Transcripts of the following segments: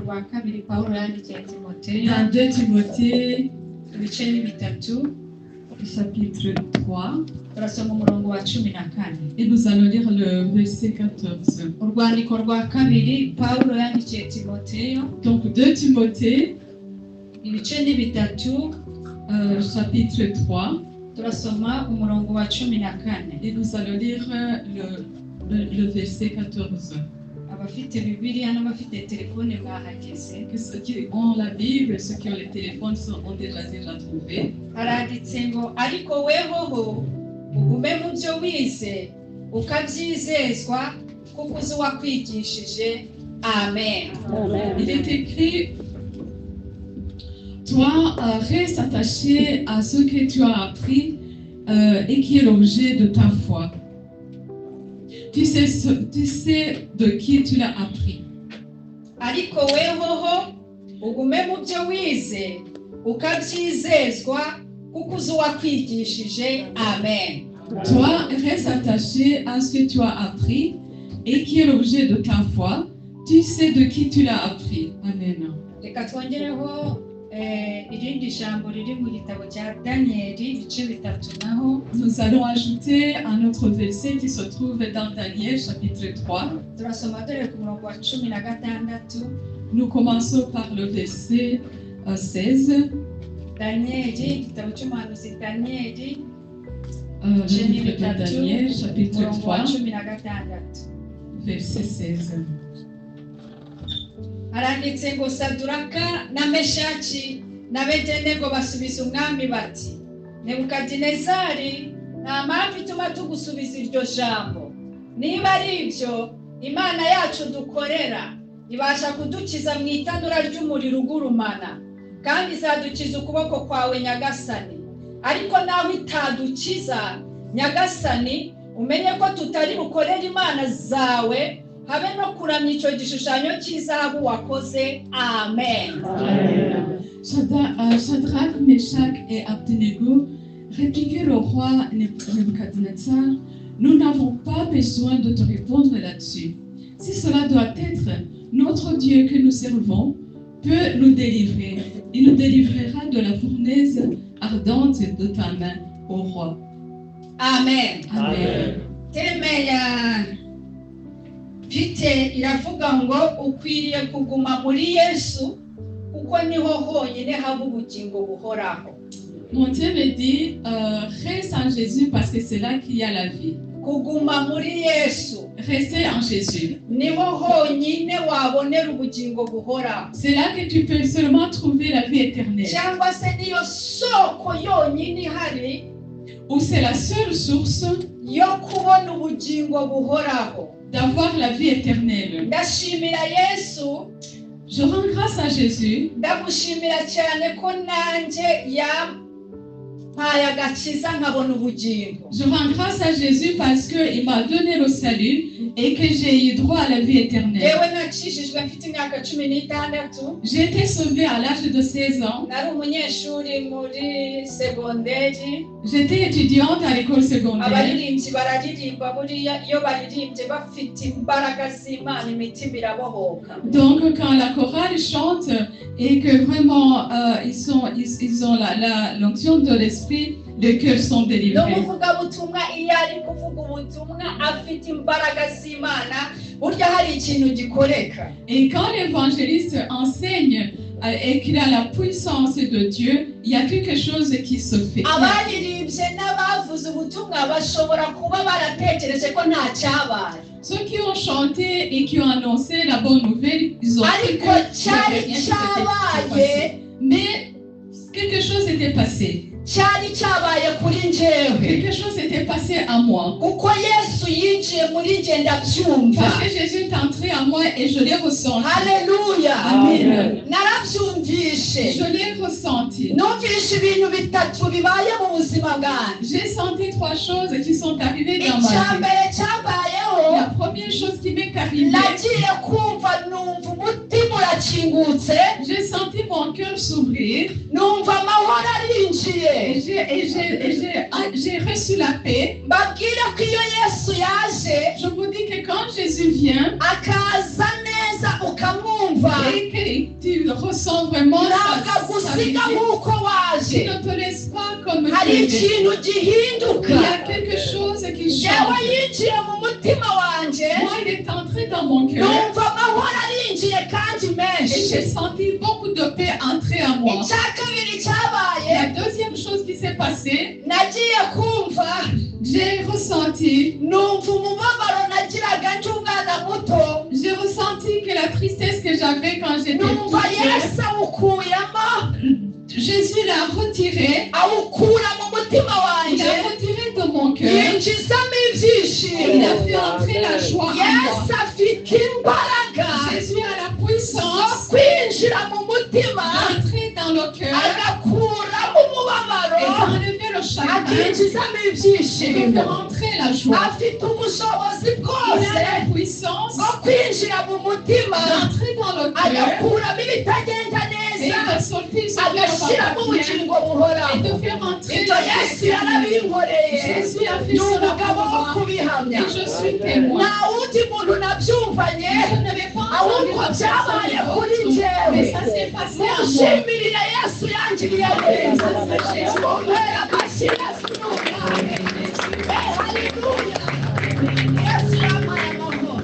rwa kabiri Pawulo yandikiye Timoteyo Dans 2 Timothée, ibice ni bitatu chapitre 3, turasoma umurongo wa 14. et nous allons lire le verset 14. urwandiko rwa kabiri Pawulo yandikiye Timoteyo Donc 2 Timothée, ibice ni bitatu chapitre 3, turasoma umurongo wa 14. et nous allons lire le verset 14. abafite bibiliya n'abafite telefone bahageze. Que ceux qui ont la Bible, ceux qui ont les téléphones ont déjà trouvé. haranditse ngo ariko wehoho ugume mu byo wize ukabyizezwa kuko uzi wakwigishije. Amen. Il est écrit, toi, reste attaché à ce que tu as appris et qui est l'objet de ta foi. Tu sais de qui tu l'as appris. ariko wehoho ugume mu byo wize ukabyizezwa kuko uzi wakwigishije. Amen. Toi, reste attaché à ce que tu as appris et qui est l'objet de ta foi. Tu sais de qui tu l'as appris. Amen. reka twongereho irindi jambo riri mu gitabo cya Daniyeli ibice bitatu naho Nous allons ajouter un autre verset qui se trouve dans Daniel chapitre 3. turasoma dore ku murongo wa 16. Nous commençons par le verset 16. Daniyeli igitabo cy'umuhanuzi Daniyeli Le livre de Daniel chapitre umurongo wa 3, 16. verset 16. haranditse ngo Saduraka na Meshaki na Abedenego basubiza umwami bati Nebukadinezari, nta mpamvu ituma tugusubiza iryo jambo. Niba ari ibyo Imana yacu dukorera ibasha kudukiza mu itanura ry'umuriro ugurumana, kandi izadukiza ukuboko kwawe Nyagasani. Ariko naho itadukiza Nyagasani, umenye ko tutari bukorera imana zawe habe no kuramya icyo gishushanyo cy'izahabu wakoze. Amen. Shadrach, Meshach et Abednego répliquaient le roi Nebuchadnezzar, nous n'avons pas besoin de te répondre là-dessus. Si cela doit être, notre Dieu que nous servons peut nous délivrer. Il nous délivrera de la fournaise ardente de ta main, ô roi. Amen. Amen. Teme ya Pite iravuga ngo ukwiriye kuguma muri Yesu kuko niho honyine haba ubugingo buhoraho. Mon Dieu me dit, reste en Jésus parce que c'est là qu'il y a la vie. Kuguma muri Yesu, Restez en Jésus. niho honyine wabonera ubugingo buhoraho. C'est là que tu peux seulement trouver la vie éternelle. Cyangwa se niyo soko yonyine ihari Ou c'est la seule source yo kubona ubugingo buhoraho. d'avoir la vie éternelle. Ndashimira Yesu, Je rends grâce à Jésus ndagushimira cyane ko nanjye yampaye agakiza nkabona ubugingo. Je rends grâce à Jésus parce qu'il m'a donné le salut et que j'ai eu droit à la vie éternelle. Yewe nakijijwe mfite imyaka 16. J'ai été sauvée à l'âge de 16 ans. Nari umunyeshuri muri segonderi. J'étais étudiante à l'école secondaire. Abaririmbyi bararirimba buriya iyo baririmbye bafite imbaraga z'Imana imitima irabohoka. Donc quand la chorale chante et que vraiment ils ont l'onction de l'esprit, les cœurs sont délivrés. N'umuvugabutumwa iyo ari kuvuga ubutumwa afite imbaraga z'Imana burya hari ikintu gikoreka. Et quand l'évangéliste enseigne et qu'il a la puissance de Dieu, il y a quelque chose qui se fait. Abaririmbye n'abavuze ubutumwa bashobora kuba baratekereje ko nta cyabaye. Ceux qui ont chanté et qui ont annoncé la bonne nouvelle, ils ont dit Ariko cyari cyabaye, mais quelque chose était passé. cyari cyabaye kuri njyewe. Quelque chose était passé à moi. Kuko Yesu yinjiye muri njye ndabyumva. Parce que Jésus est entré à moi et je l'ai ressenti. Haleluya. Amen. Narabyumvishe. Je l'ai ressenti. Numvishe ibintu bitatu bibaye mu buzima bwanjye. J'ai senti 3 choses qui sont arrivées dans ma vie. Icyambere cyabayeho, La première chose qui m'est arrivée, nagiye kumva numva umutima urakingutse, j'ai senti mon cœur s'ouvrir numva amahoro arinjiye. et j'ai reçu la paix. Mbabwire ko iyo Yesu yaje Je vous dis que quand Jésus vient akaza neza ukamwumva kumva et que tu ressens vraiment ntabwo sa agusiga visite, nk'uko waje il ne te laisse pas comme hari tu es. ikintu gihinduka Il y a quelque chose qui yewe change. yinjiye mu mutima wanjye Moi, il est entré dans mon cœur numva amahoro arinjiye kandi et menshi j'ai senti beaucoup de paix entrer en moi. icya kabiri La cyabaye deuxième chose qui s'est passée, nagiye kumva j'ai ressenti, numva umubabaro nagiraga ndi umwana muto j'ai ressenti que la tristesse que j'avais quand j'étais numva toute jeune, yesu awukuyemo Jésus l'a retiré. awukura mu mutima Il wanjye a retiré de mon cœur. yinjizamo ibyishimo Il a fait entrer la joie en yesu moi. afite imbaraga Jésus a la zo puissance kwinjira mu mutima d'entrer dans le cœur agakuramo umubabaro et d'enlever le chagrin akinjizamo et de ibyishimo faire entrer la joie. afite ubushobozi Il bwose a la puissance bwo kwinjira mu mutima d'entrer dans le cœur agakuramo ibitagenda et neza de sortir ce qui ne agashyiramo va pas bien ubugingo buhoraho et de faire entrer ibyo yesu yarabinkoreye Jésus a fait ni cela umugabo pour wo moi kubihamya et je suis témoin. nta wundi muntu nabyumvanye Je n'avais pas entendu ahubwo la byabaye personne kuri d'autre, njyewe mais ça s'est passé à moi. mushimirire yesu yangiriye neza mumpera amashyi yesu ni umwami haleluya yesu yampaye amahoro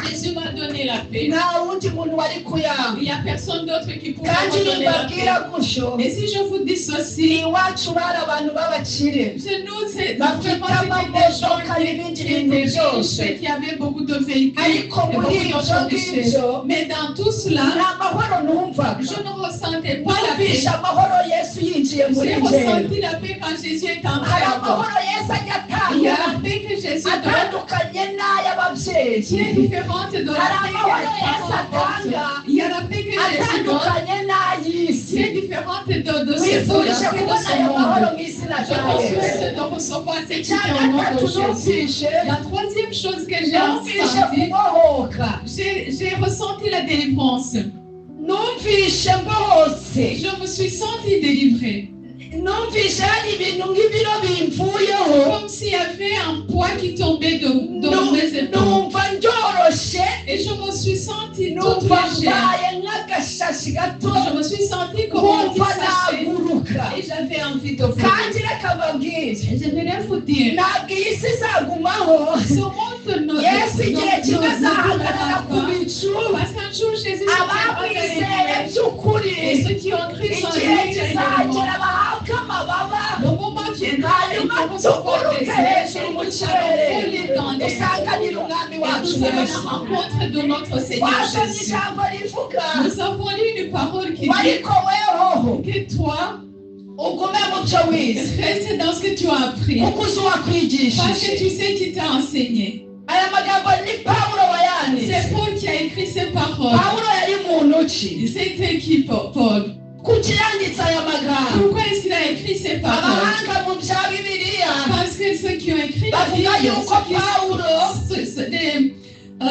Jésus m'a donné la paix. nta wundi muntu wari kuyanga Il n'y a personne d'autre qui pouvait kandi me donner la nimbabwira paix. gutyo Et si je vous dis ceci, iwacu bari abantu b'abakire chez nous, c'est bafite vraiment amamodoka n'ibindi qui bintu étaient byose riches, qui avaient beaucoup de véhicules ariko et muri beaucoup ibyo d'autres richesses. ngibyo Mais dans tout cela, nta mahoro numvaga je ne ressentais pas la numvishe paix. amahoro yesu yinjiye muri J'ai njyewe ressenti la paix quand Jésus est entré hari en moi. amahoro yesu ajya Il y a atanga la paix que Jésus donne atandukanye n'ay'ababyeyi qui est différente de la paix que les parents apportent. Il y a la paix que Jésus donne atandukanye n'ay'isi qui est différente de ce wifurije de kubona ce ayo mahoro monde. mu izina Je rya te yesu souhaite de recevoir ce qui icya est au nom de gatatu Jésus. numvishe La troisième chose que j'ai numvishe ressentie, kubohoka j'ai ressenti la délivrance. numvishe mbohotse Je me suis sentie délivrée. numvishe hari ibintu nk'ibiro bimvuyeho Comme s'il y avait un poids qui tombait de mes épaules. numva ndyoroshe Et je me suis sentie toute numva légère. mbaye nk'agashashi gato Je me suis sentie comme un petit nkumva sachet. naguruka Et j'avais envie de voler. kandi reka mbabwire J'aimerais vous dire, ntabwo iyi si izagumaho ce monde ne yesu igihe kimwe azahagarara ku pas. bicu Parce qu'un jour, Jésus se abamwizeye fera by'ukuri et ceux qui ont cru son igihe nom kizagera bahabwe amababa le moment viendra, ils hanyuma pourront recevoir des tuguruke hejuru mu ailes, kirere voler dans les dusanganire umwami et wacu nous allons à yesu la rencontre de notre Seigneur twasomye Jésus. ijambo rivuga Nous avons lu une parole qui dit ariko wehoho que toi, ugume mu cyo wize reste dans ce que tu as appris. kuko uzi uwakwigishije Parce que tu sais qui t'a enseigné. aya magambo ni pawulo wayanditse C'est Paul qui a écrit ces paroles. pawulo yari muntu ki C'était qui, Paul? kuki yanditse aya magambo Pourquoi est-ce qu'il a écrit ces paroles? abahanga mu bya bibiliya Parce que ceux qui ont écrit la bavuga Bible, yuko pawulo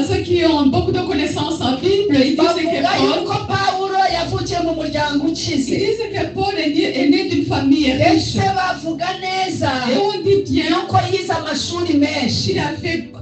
ceux qui ont beaucoup de connaissances en Bible, ils disent bavuga que yuko Paul, pawulo yavukiye mu muryango ils ukize disent que Paul est né d'une famille riche. ndetse bavuga neza Et on dit bien yuko yize amashuri menshi qu'il a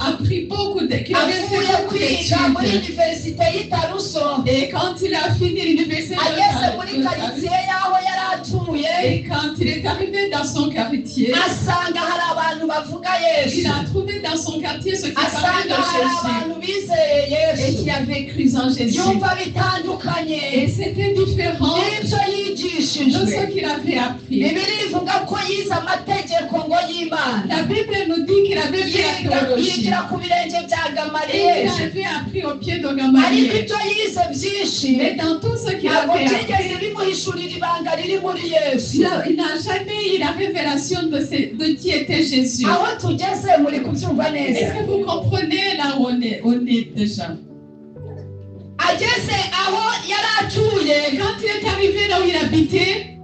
appris beaucoup qu'il avait fait avuye beaucoup kwiga muri d'études. univerisite y'i Taruso Et quand il a fini l'université ageze muri de karitsiye y'aho yari atuye et quand il est arrivé dans son quartier, asanga hari abantu bavuga il yesu a trouvé dans son quartier ceux qui parlaient asanga hari de Jésus abantu bizeye et yesu qui avaient cru en Jésus. yumva bitandukanye Et c'était différent n'ibyo de yigishijwe ce qu'il avait appris. bibiri ivuga ko yize amategeko ngo y'imana La Bible nous dit qu'il avait fait la théologie. yigira ku birenge bya Et gamaliyeli il avait appris au pied de ariko Gamaliel. ibyo yize byinshi Mais dans tout ce qu'il ntabwo avait byigeze appris, bimuhishurira ibanga riri muri yesu il n'a jamais eu la révélation de qui était Jésus. aho tugeze muri kubyumva neza Est-ce que vous comprenez là où on est déjà? ageze aho yari atuye Quand il est arrivé là où il habitait,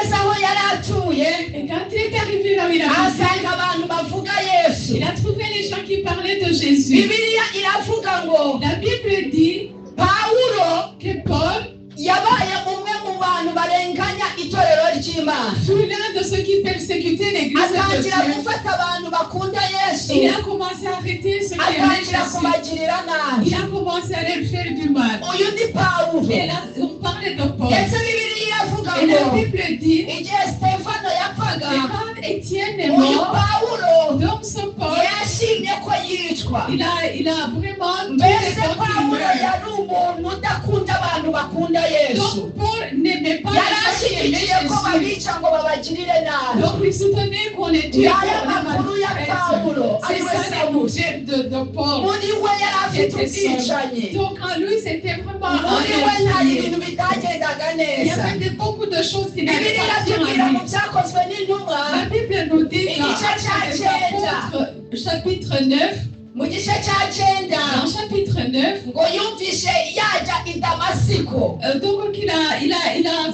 ageze aho yari atuye Et quand il est arrivé là où il habitait, asanga abantu bavuga Yesu. il a trouvé les gens qui parlaient de Jésus. Bibiliya iravuga ngo La Bible dit Pawulo que Paul yabaye umwe mu bantu barenganya itorero ry'Imana. fut l'un de ceux qui persécutaient l'église de Atangira Dieu. gufata abantu bakunda Yesu, Il a commencé à arrêter ceux qui aimaient atangira Jésus. kubagirira nabi. Il a commencé à leur faire du mal. Uyu ni Pawulo. Et là, on parlait de Paul. Ndetse Bibiliya iravuga Et la ngo Bible dit igihe Stefano yapfaga, que quand Étienne est uyu mort, Pawulo donc ce Paul, yashimye ko yicwa. il a vraiment tout Mbese fait pour qu'il Pawulo meure. yari umuntu udakunda abantu bakunda Yesu. Donc Paul n'aimait pas Yari les gens qui aimaient ashyigikiye ko Jésus. babica ngo babagirire nabi. Donc il soutenait qu'on les tue. Ngaya makuru ya Pawulo, C'est ariwe ça les Sawuli. projets de Paul. Muri we yari afite ubwicanyi. Donc en lui c'était vraiment Muri we nta un ibintu bitagendaga Il y neza. avait beaucoup de choses qui n'allaient Bibiliya pas bien iratubwira en mu lui. byakozwe n'intumwa La Bible nous dit Et dans il cherche à Actes des Jésus. Apôtres, chapitre 9, mu gice cya cyenda dans chapitre 9, ngo yumvishe yajya i Damasiko. donc il a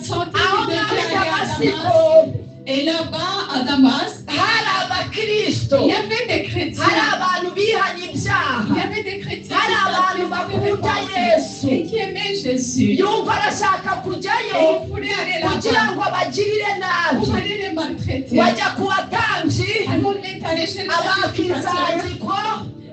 senti Aho de ngaho i aller à Damas. Damasiko Et là-bas, à Damas, hari abakristo, il y avait des chrétiens. hari abantu bihanye Il y ibyaha, avait des chrétiens hari abantu bakunda Yesu. et qui aimaient Jésus. Yumva arashaka Et kujyayo il voulait aller kugira là-bas ngo abagirire pour nabi. aller les maltraiter. Wajya ku batambyi Alors il est allé chez le sacrificateur. abakizandiko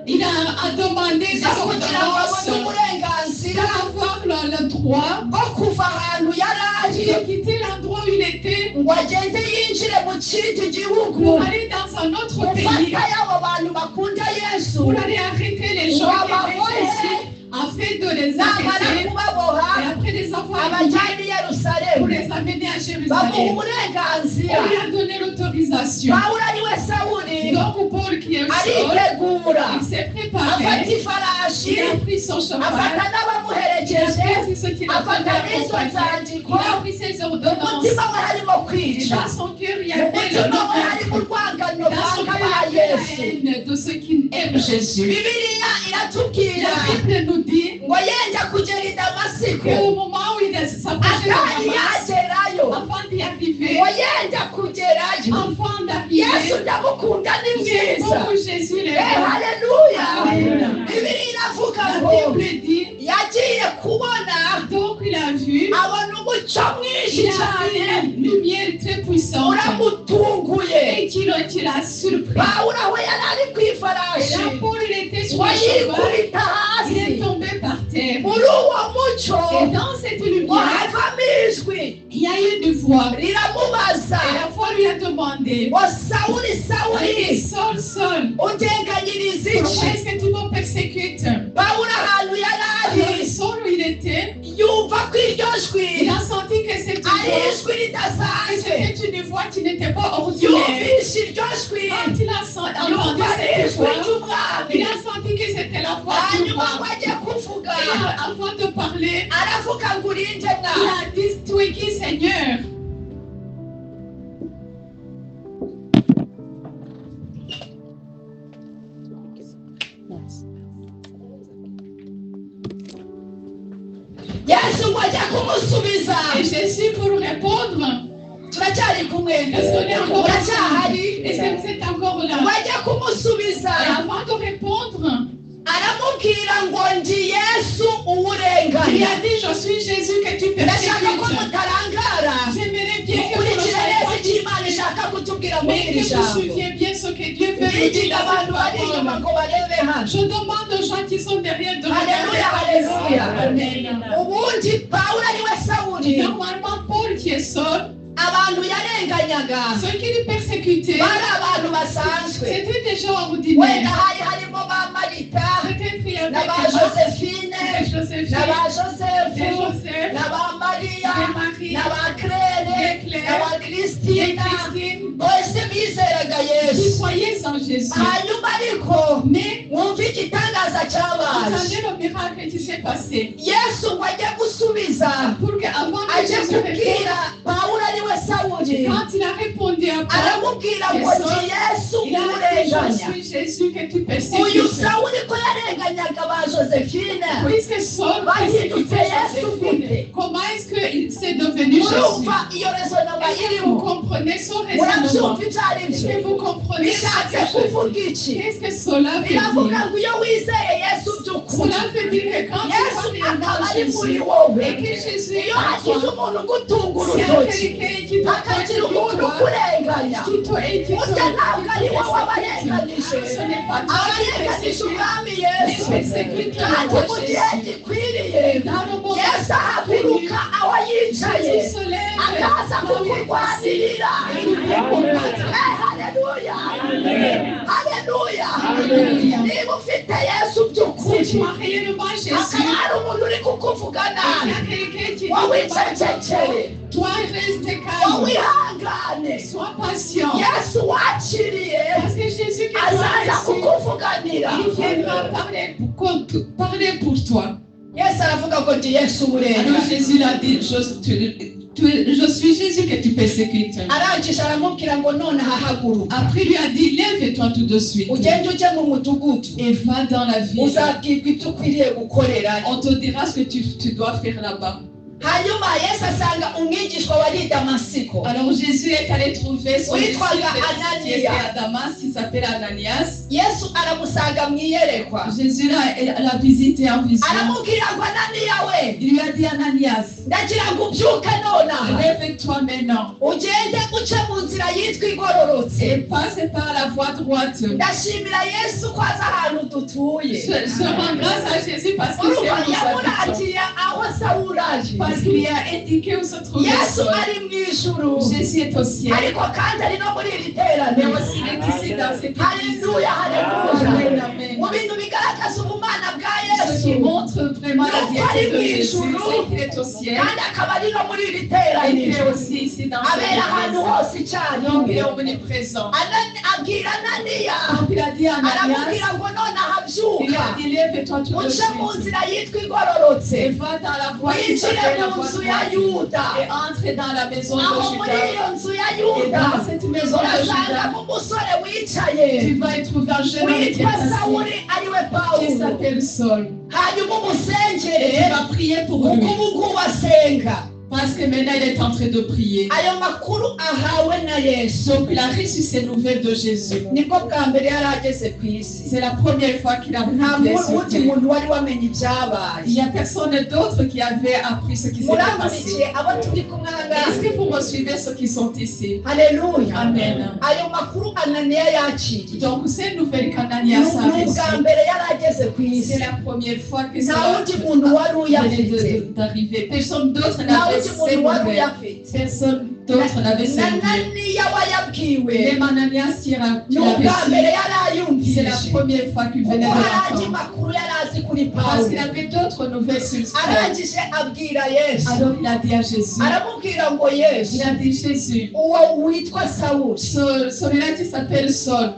Il a demandé des zo kugira ngo babone ordonnances uburenganzira pour avoir le droit bwo kuva ahantu yari ari de quitter l'endroit où il était ngo agende yinjire mu kindi gihugu pour aller dans un autre pays, gufata y'abo bantu bakunda Yesu, pour aller arrêter les gens qui aimaient Jésus, afin de les namara arrêter kubaboha et après les avoir abajyana i pour Yerusalemu les amener à bamuha Jérusalem. uburenganzira. On lui a donné l'autorisation. Pawulo ariwe Sawuli Donc Paul qui est Saul, aritegura il s'est afata préparé, ifarashi il a pris son cheval, afata il a n'abamuherekeje pris ce qu'il a afata fait n'izo nzandiko. il a pris ses ordonnances. Umutima we harimo Et kwica, dans son cœur, il y mu avait le mutima we harimo meurtre. urwangano Dans son rwanga cœur, ba il y avait Yesu. la haine de ceux qui aiment Jésus. Bibiliya iratubwira La Bible nous dit ngo yenda kugera i Damasiko qu'au moment où il s'approchait atari de Damas, yagerayo avant d'y arriver, ngo yenda kugerayo avant Yesu d'arriver, ndamukunda ni c'est mwiza. pour Jésus les Haleluya. Amen. Bibiliya iravuga La ngo Bible dit, yagiye kubona donc il a vu, abona umucyo mwinshi il a cyane vu une lumière très puissante uramutunguye. et qui l'a surpris. Pawulo aho yari ari ku Et ifarashi là, Paul, il était sur ngo le cheval, yikubita il est hasi tombé par terre. muri uwo mucyo Et dans cette ngo lumière, havamo ijwi il y a eu une voix. riramubaza Et la voix lui a demandé, ngo Sawuli Sawuli Saul, Saul, undenganyiriza pourquoi iki? est-ce que tu me persécutes? Pawulo ahantu yari Alors, ari Saul, où il était, yumva ko iryo jwi il a senti que c'était ari une ijwi ridasanzwe. c'était une voix qui n'était pas ordinaire. Yumvise iryo jwi Quand il a entendu yumva ari cette ijwi voix, ry'umwami. il a senti que c'était la voix du hanyuma roi. ngo ajye kuvuga Et avant de parler, aravuga ngo urinde il mwana. a dit, tu es qui, Seigneur? Yesu ngo ajye kumusubiza. Et Jésus, pour répondre, turacyari kumwe est-ce qu'on est encore turacyahari. Est-ce que vous êtes encore ngo là? ajye kumusubiza Et avant de répondre, aramubwira ngo ndi Yesu il uwurenganya. a dit, je suis Jésus que tu ndashaka ko persécutes. mutarangara J'aimerais bien que vous le mukurikire neza icyo sachiez, Imana ishaka kutubwira muri mais iri que vous jambo. souviez bien ce que Dieu veut nous Ndigira dire dans abantu bari cette inyuma parole. ngo barebe hano. Je demande aux gens qui sont derrière de Alléluia, alléluia. regarder. ubundi Pawulo ariwe Sawuli Normalement, Paul qui est Saul, abantu yarenganyaga ceux qui le persécutaient, bari abantu basanzwe. c'était des gens wenda ordinaires. hari harimo ba Marita Peut-être il y avait na ba des Josephine des Joséphine, na ba des Josefu Joseph, na ba Mariya des Marie, na ba Claire des Claire, na ba des Christina Christine, bose bizeraga qui Yesu. croyaient en Jésus. hanyuma ariko Mais mwumva igitangaza cyabaye. entendez le miracle qui s'est passé. Yesu ngo ajye gusubiza Pour qu'avant que ajye Jésus réponde, kubwira Pawulo ariwe Sawuli quand il a répondu à Paul, aramubwira ngo ndi Yesu il a dit, urenganya. je suis Jésus que tu uyu persécutes. Sawuli ko yarenganyaga ba Josephine Puisque Saul bahindutse persécutait Yesu Joséphine, gute? comment est-ce qu'il s'est devenu muri murumva iyo rezonoma Est-ce que vous irimo comprenez son raisonnement? murabyumva ibyo ari Est-ce byo que vous comprenez ce bishatse que je kuvuga dis? iki Qu'est-ce que cela veut biravuga dire? ngo iyo wizeye yesu by'ukuri Cela veut dire que quand tu yesu crois réellement akaba en ari muri Jésus, wowe et que Jésus est iyo en hagize toi, umuntu ugutunga s'il y a urutoki quelqu'un qui t'a hakagira umuntu toi, ukurenganya qui te burya ntabwo ari wowe abarenganije ce n'est pas toi qui abarenganije umwami mais yesu persécute kandi mu gihe gikwiriye dans le moment yesu ahaguruka aho yicaye Jésus se lève akaza là où il est kukurwanirira haleluya haleluya niba ufite yesu Si by'ukuri tu as réellement Jésus, hakaba hari umuntu uri kukuvuga il y a nabi quelqu'un qui wowe dit pas icecekere toi reste wowe calme, ihangane sois patient. yesu wakiriye Parce que Jésus que tu as azaza reçu, kukuvuganira il viendra parler pour toi. yesu aravuga ngo ndi yesu Alors urenga Jésus l'a dit, je suis Jésus que tu persécutes. arangije aramubwira ngo none hahaguruka Après il lui a dit, lève-toi tout de suite ugende ujye mu mudugudu et va dans la ville. uzabwirwa ibyo ukwiriye gukorerayo On te dira ce que tu dois faire là-bas. hanyuma yesu asanga umwigishwa wari i damasiko Alors Jésus est allé trouver son Oui, disciple Ananias. qui était à Damas, qui s'appelle Ananias. yesu aramusanga mu iyerekwa Jésus l'a visité en vision. aramubwira ngo ananiya we Il lui a dit, Ananias, ndagira ngo ubyuke nonaha lève-toi maintenant ugende uce mu nzira yitwa igororotse et passe par la voie droite. ndashimira yesu ko azi ahantu dutuye Je rends grâce à Jésus parce qu'il sait urumva où nous habitons. yamuragiye aho sawuli aje Parce qu'il y a indiqué où se trouve yesu Saul. ari mu ijuru Jésus est au ciel. ariko kandi ari no muri iri Mais teraniro aussi il est ici dans cette église. haleluya haleluya Amen, amen. mu bintu bigaragaza ubumana bwa Ce qui yesu montre vraiment la diété de Jésus, Jésus. c'est qu'il est au ciel. kandi akaba ari no muri iri Et il teraniro est aussi ici dans cette abera ahantu église. hose Donc il icyarimwe est omniprésent. abwira ananiya Donc il a dit à Ananias, aramubwira ngo nonaha il lui byuka a dit lève-toi tout de uce mu suite nzira yitwa igororotse et va dans la voie qui winjire s'appelle la mu voie nzu ya droite yuda et entre dans la maison aho de muri Judas. iyo nzu ya Et yuda dans cette maison de urasangamo Judas, umusore wicaye tu vas y trouver un jeune homme qui est witwa assis, sawuli ariwe qui pawulo s'appelle Saul. hanyuma Et umusengere tu vas prier pour uko lui. ubu asenga Parce que maintenant il est en train de prier. ayo makuru ahawe na yesu Donc il a reçu ces nouvelles de Jésus. nibwo bwa mbere yari ageze ku isi C'est la première fois qu'il a nta visité sur wundi terre. muntu wari wamenye ibyabaye Il n'y a personne d'autre qui avait appris ce qui s'était muramburikiye passé. abo turi kumwe aha Est-ce ngaha que vous me suivez ceux qui sont ici? haleluya Amen. ayo makuru ananiya yakiriye Donc ces nouvelles ni qu'Ananias a ubwa reçues, mbere yari ageze ku c'est isi la première fois que nta ça wundi muntu wari uyafite venait d'arriver. Personne d'autre nta n'avait wundi ces muntu wari nouvelles. uyafite Personne d'autre n'avait ces na nouvelles. naniya wayabwiwe Même Ananias qui a ni ubwa reçu, mbere yari c'est la ayumvise première fois qu'il venait kuko de hari andi l'entendre. makuru yari azi kuri Parce qu'il pawulo avait d'autres nouvelles sur ce terre. arangije abwira yesu Alors il a dit à Jésus, aramubwira ngo yesu il a dit Jésus, uwo witwa sawuli celui-là qui s'appelle Saul,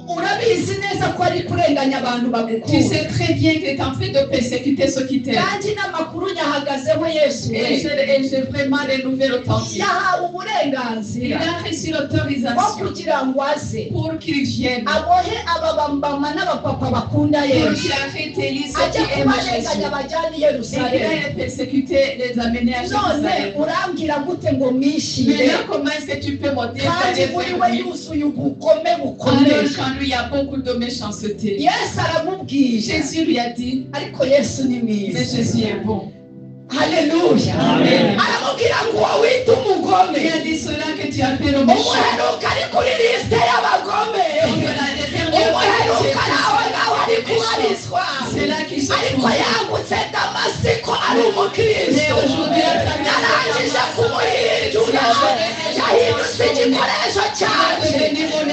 urabizi neza ko ari kurenganya abantu tu bagukunda sais très bien qu'il est en train de persécuter ceux qui t'aiment. kandi n'amakuru nyahagazeho yesu Et j'ai vraiment des nouvelles authentiques. yahawe Il uburenganzira a reçu bwo l'autorisation kugira ngo aze pour qu'il vienne, abohe ababambama n'abapapa bakunda pour yesu qu'il arrête Élie, ajye ceux qui aiment Jésus. kubarenganya bajyane i Et qu'il yerusalemu aille persécuter, les amener à none Jérusalem. urambwira gute ngo mwishire Maintenant, comment est-ce que tu peux monter kandi vers muri we lui yuzuye ubugome alors bukomeye qu'en lui il y a beaucoup de méchanceté? yesu aramubwira Jésus lui a dit, ariko yesu ni mais mwiza Jésus est bon. haleluya Amen. aramubwira ngo uwo wita umugome Il a dit cela que tu appelles au méchant. umuheruka ari kuri lisite y'abagome umuheruka nawe nawe ari kubarizwa C'est là qu'il se ariko trouve. yambutse damasiko ari umukristo yarangije kumuhindura yahindutse igikoresho cyanjye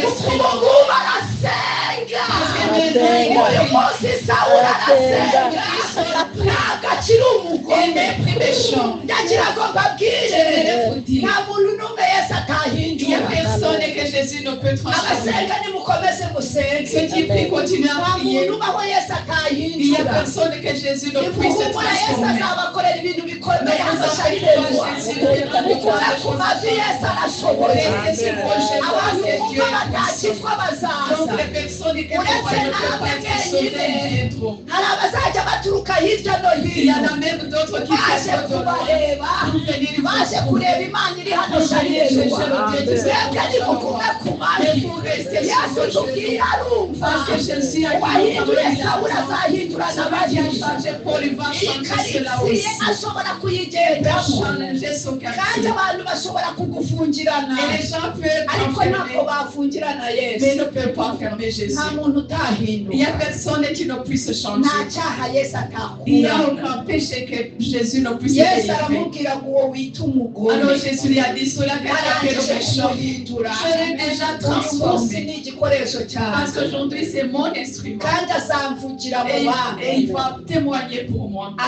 kuko ubu ngubu arasenga uyu munsi sawuli arasenga ntabwo akiri umugome ndagira ngo mbabwire nta muntu n'umwe yesu Il n'y a atahindura personne que Jésus ne peut transformer. abasenga nimukomeze musenge Ceux qui prient continuent à nta prier. muntu ubaho yesu Il n'y a atahindura personne que Jésus ne puisse ivuhumura yesu transformer. azabakorera ibintu bikomeye Mais vous amashanyarazi ukura ku mavi Yesu arashoboye abantu bumva batakizwa bazaza uretse nawe mwenyine hari abazajya baturuka hirya no hino baje kubareba baje kureba Imana iri hano hejuru twebwe nimugume ku mavi Yesu tubwiye arumva uwahinduye Sawuli azahindura n'abariya ikaritsiye ashobora kuyigendamo kandi abantu bashobora kugufungirana ariko ntabwo bafungirana Yesu nta muntu utahinduka nta cyaha Yesu atakura Yesu aramubwira ngo uwo wita umugore arangije kumuhindura uyu munsi ni igikoresho cyawe kandi azamvugira mu bami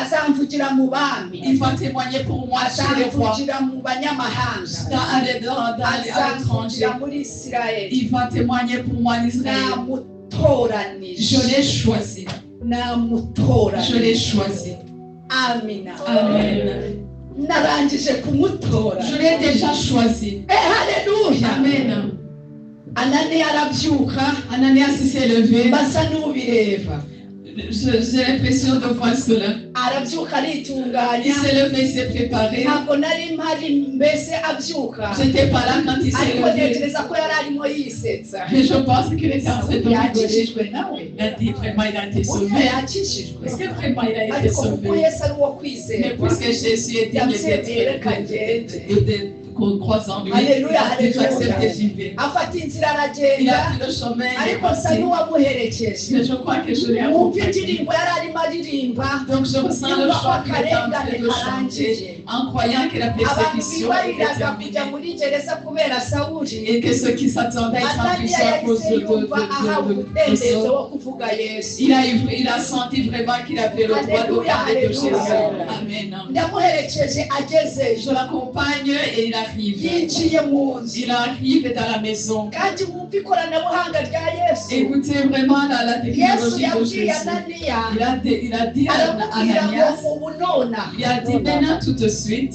azamvugira mu bami azamvugira mu banyamahanga azamvugira muri Isirayeli namutoranije Je l'ai choisi. namutoranije Je l'ai choisi. amina Amen. narangije kumutora Je l'ai déjà choisi. haleluya Amen. Ananiya arabyuka Ananias s'est levé. basa n'ubireba J'ai l'impression de voir cela. arabyuka aritunganya Il s'est levé, il s'est préparé. ntabwo nari mpari mbese abyuka J'étais pas là quand il s'est ariko levé. ntekereza ko yari arimo yisetsa Mais je pense qu'il était en train de rigoler. yakijijwe nawe Il a dit vraiment, il a été uyu sauvé. yakijijwe Est-ce que vraiment il a été ariko kuko sauvé? Yesu ari uwo Mais kwizerwa puisque Jésus était yabyemeye reka ngende qu'on croise en lui, Alléluia, il a déjà alléluia. accepté j'y vais. afata inzira Il aragenda a pris le chemin, il est ariko asa parti. n'uwamuherekeje Mais je crois que je l'ai wumva accompagné. indirimbo yari arimo aririmba Donc je ressens le yumva ko choix qu'il est en train akarengane de karangije chanter en croyant que la abantu persécution est bibariraga kujya terminée muri gereza kubera Sawuli et que ceux qui s'attendaient à être en Ananiya prison à cause yahise yumva ahawe umudendezo de wo kuvuga Yesu il a senti vraiment qu'il avait le droit de parler de Jésus. Amen. ndamuherekeje agezeyo Je l'accompagne et il arrive. yinjiye mu nzu Il arrive dans la maison. kandi wumva ikoranabuhanga rya Yesu Écoutez vraiment la Yesu technologie de yabwiye Jésus. Ananiya Il a dit à aramubwira ngo Ananias, ubu nona il a dit maintenant tout de suite,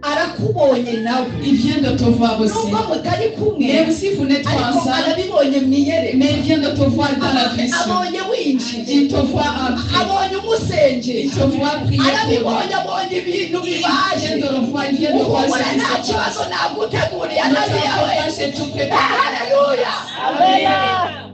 arakubonye nawe il vient de te voir aussi. nubwo mutari kumwe Même si vous n'êtes pas ariko ensemble, arabibonye mu iyereka mais il vient de te voir dans la vision. abonye winjiye Il te voit entrer. abonye umusengera Il te voit prier pour arabibonye toi. abonye ibintu Il bibaje vient de le voir, il vient de voir ce uhumura qui nta se kibazo passe. naguteguriye Ne Ananiya we t'inquiète pas, j'ai tout préparé. haleluya Amen.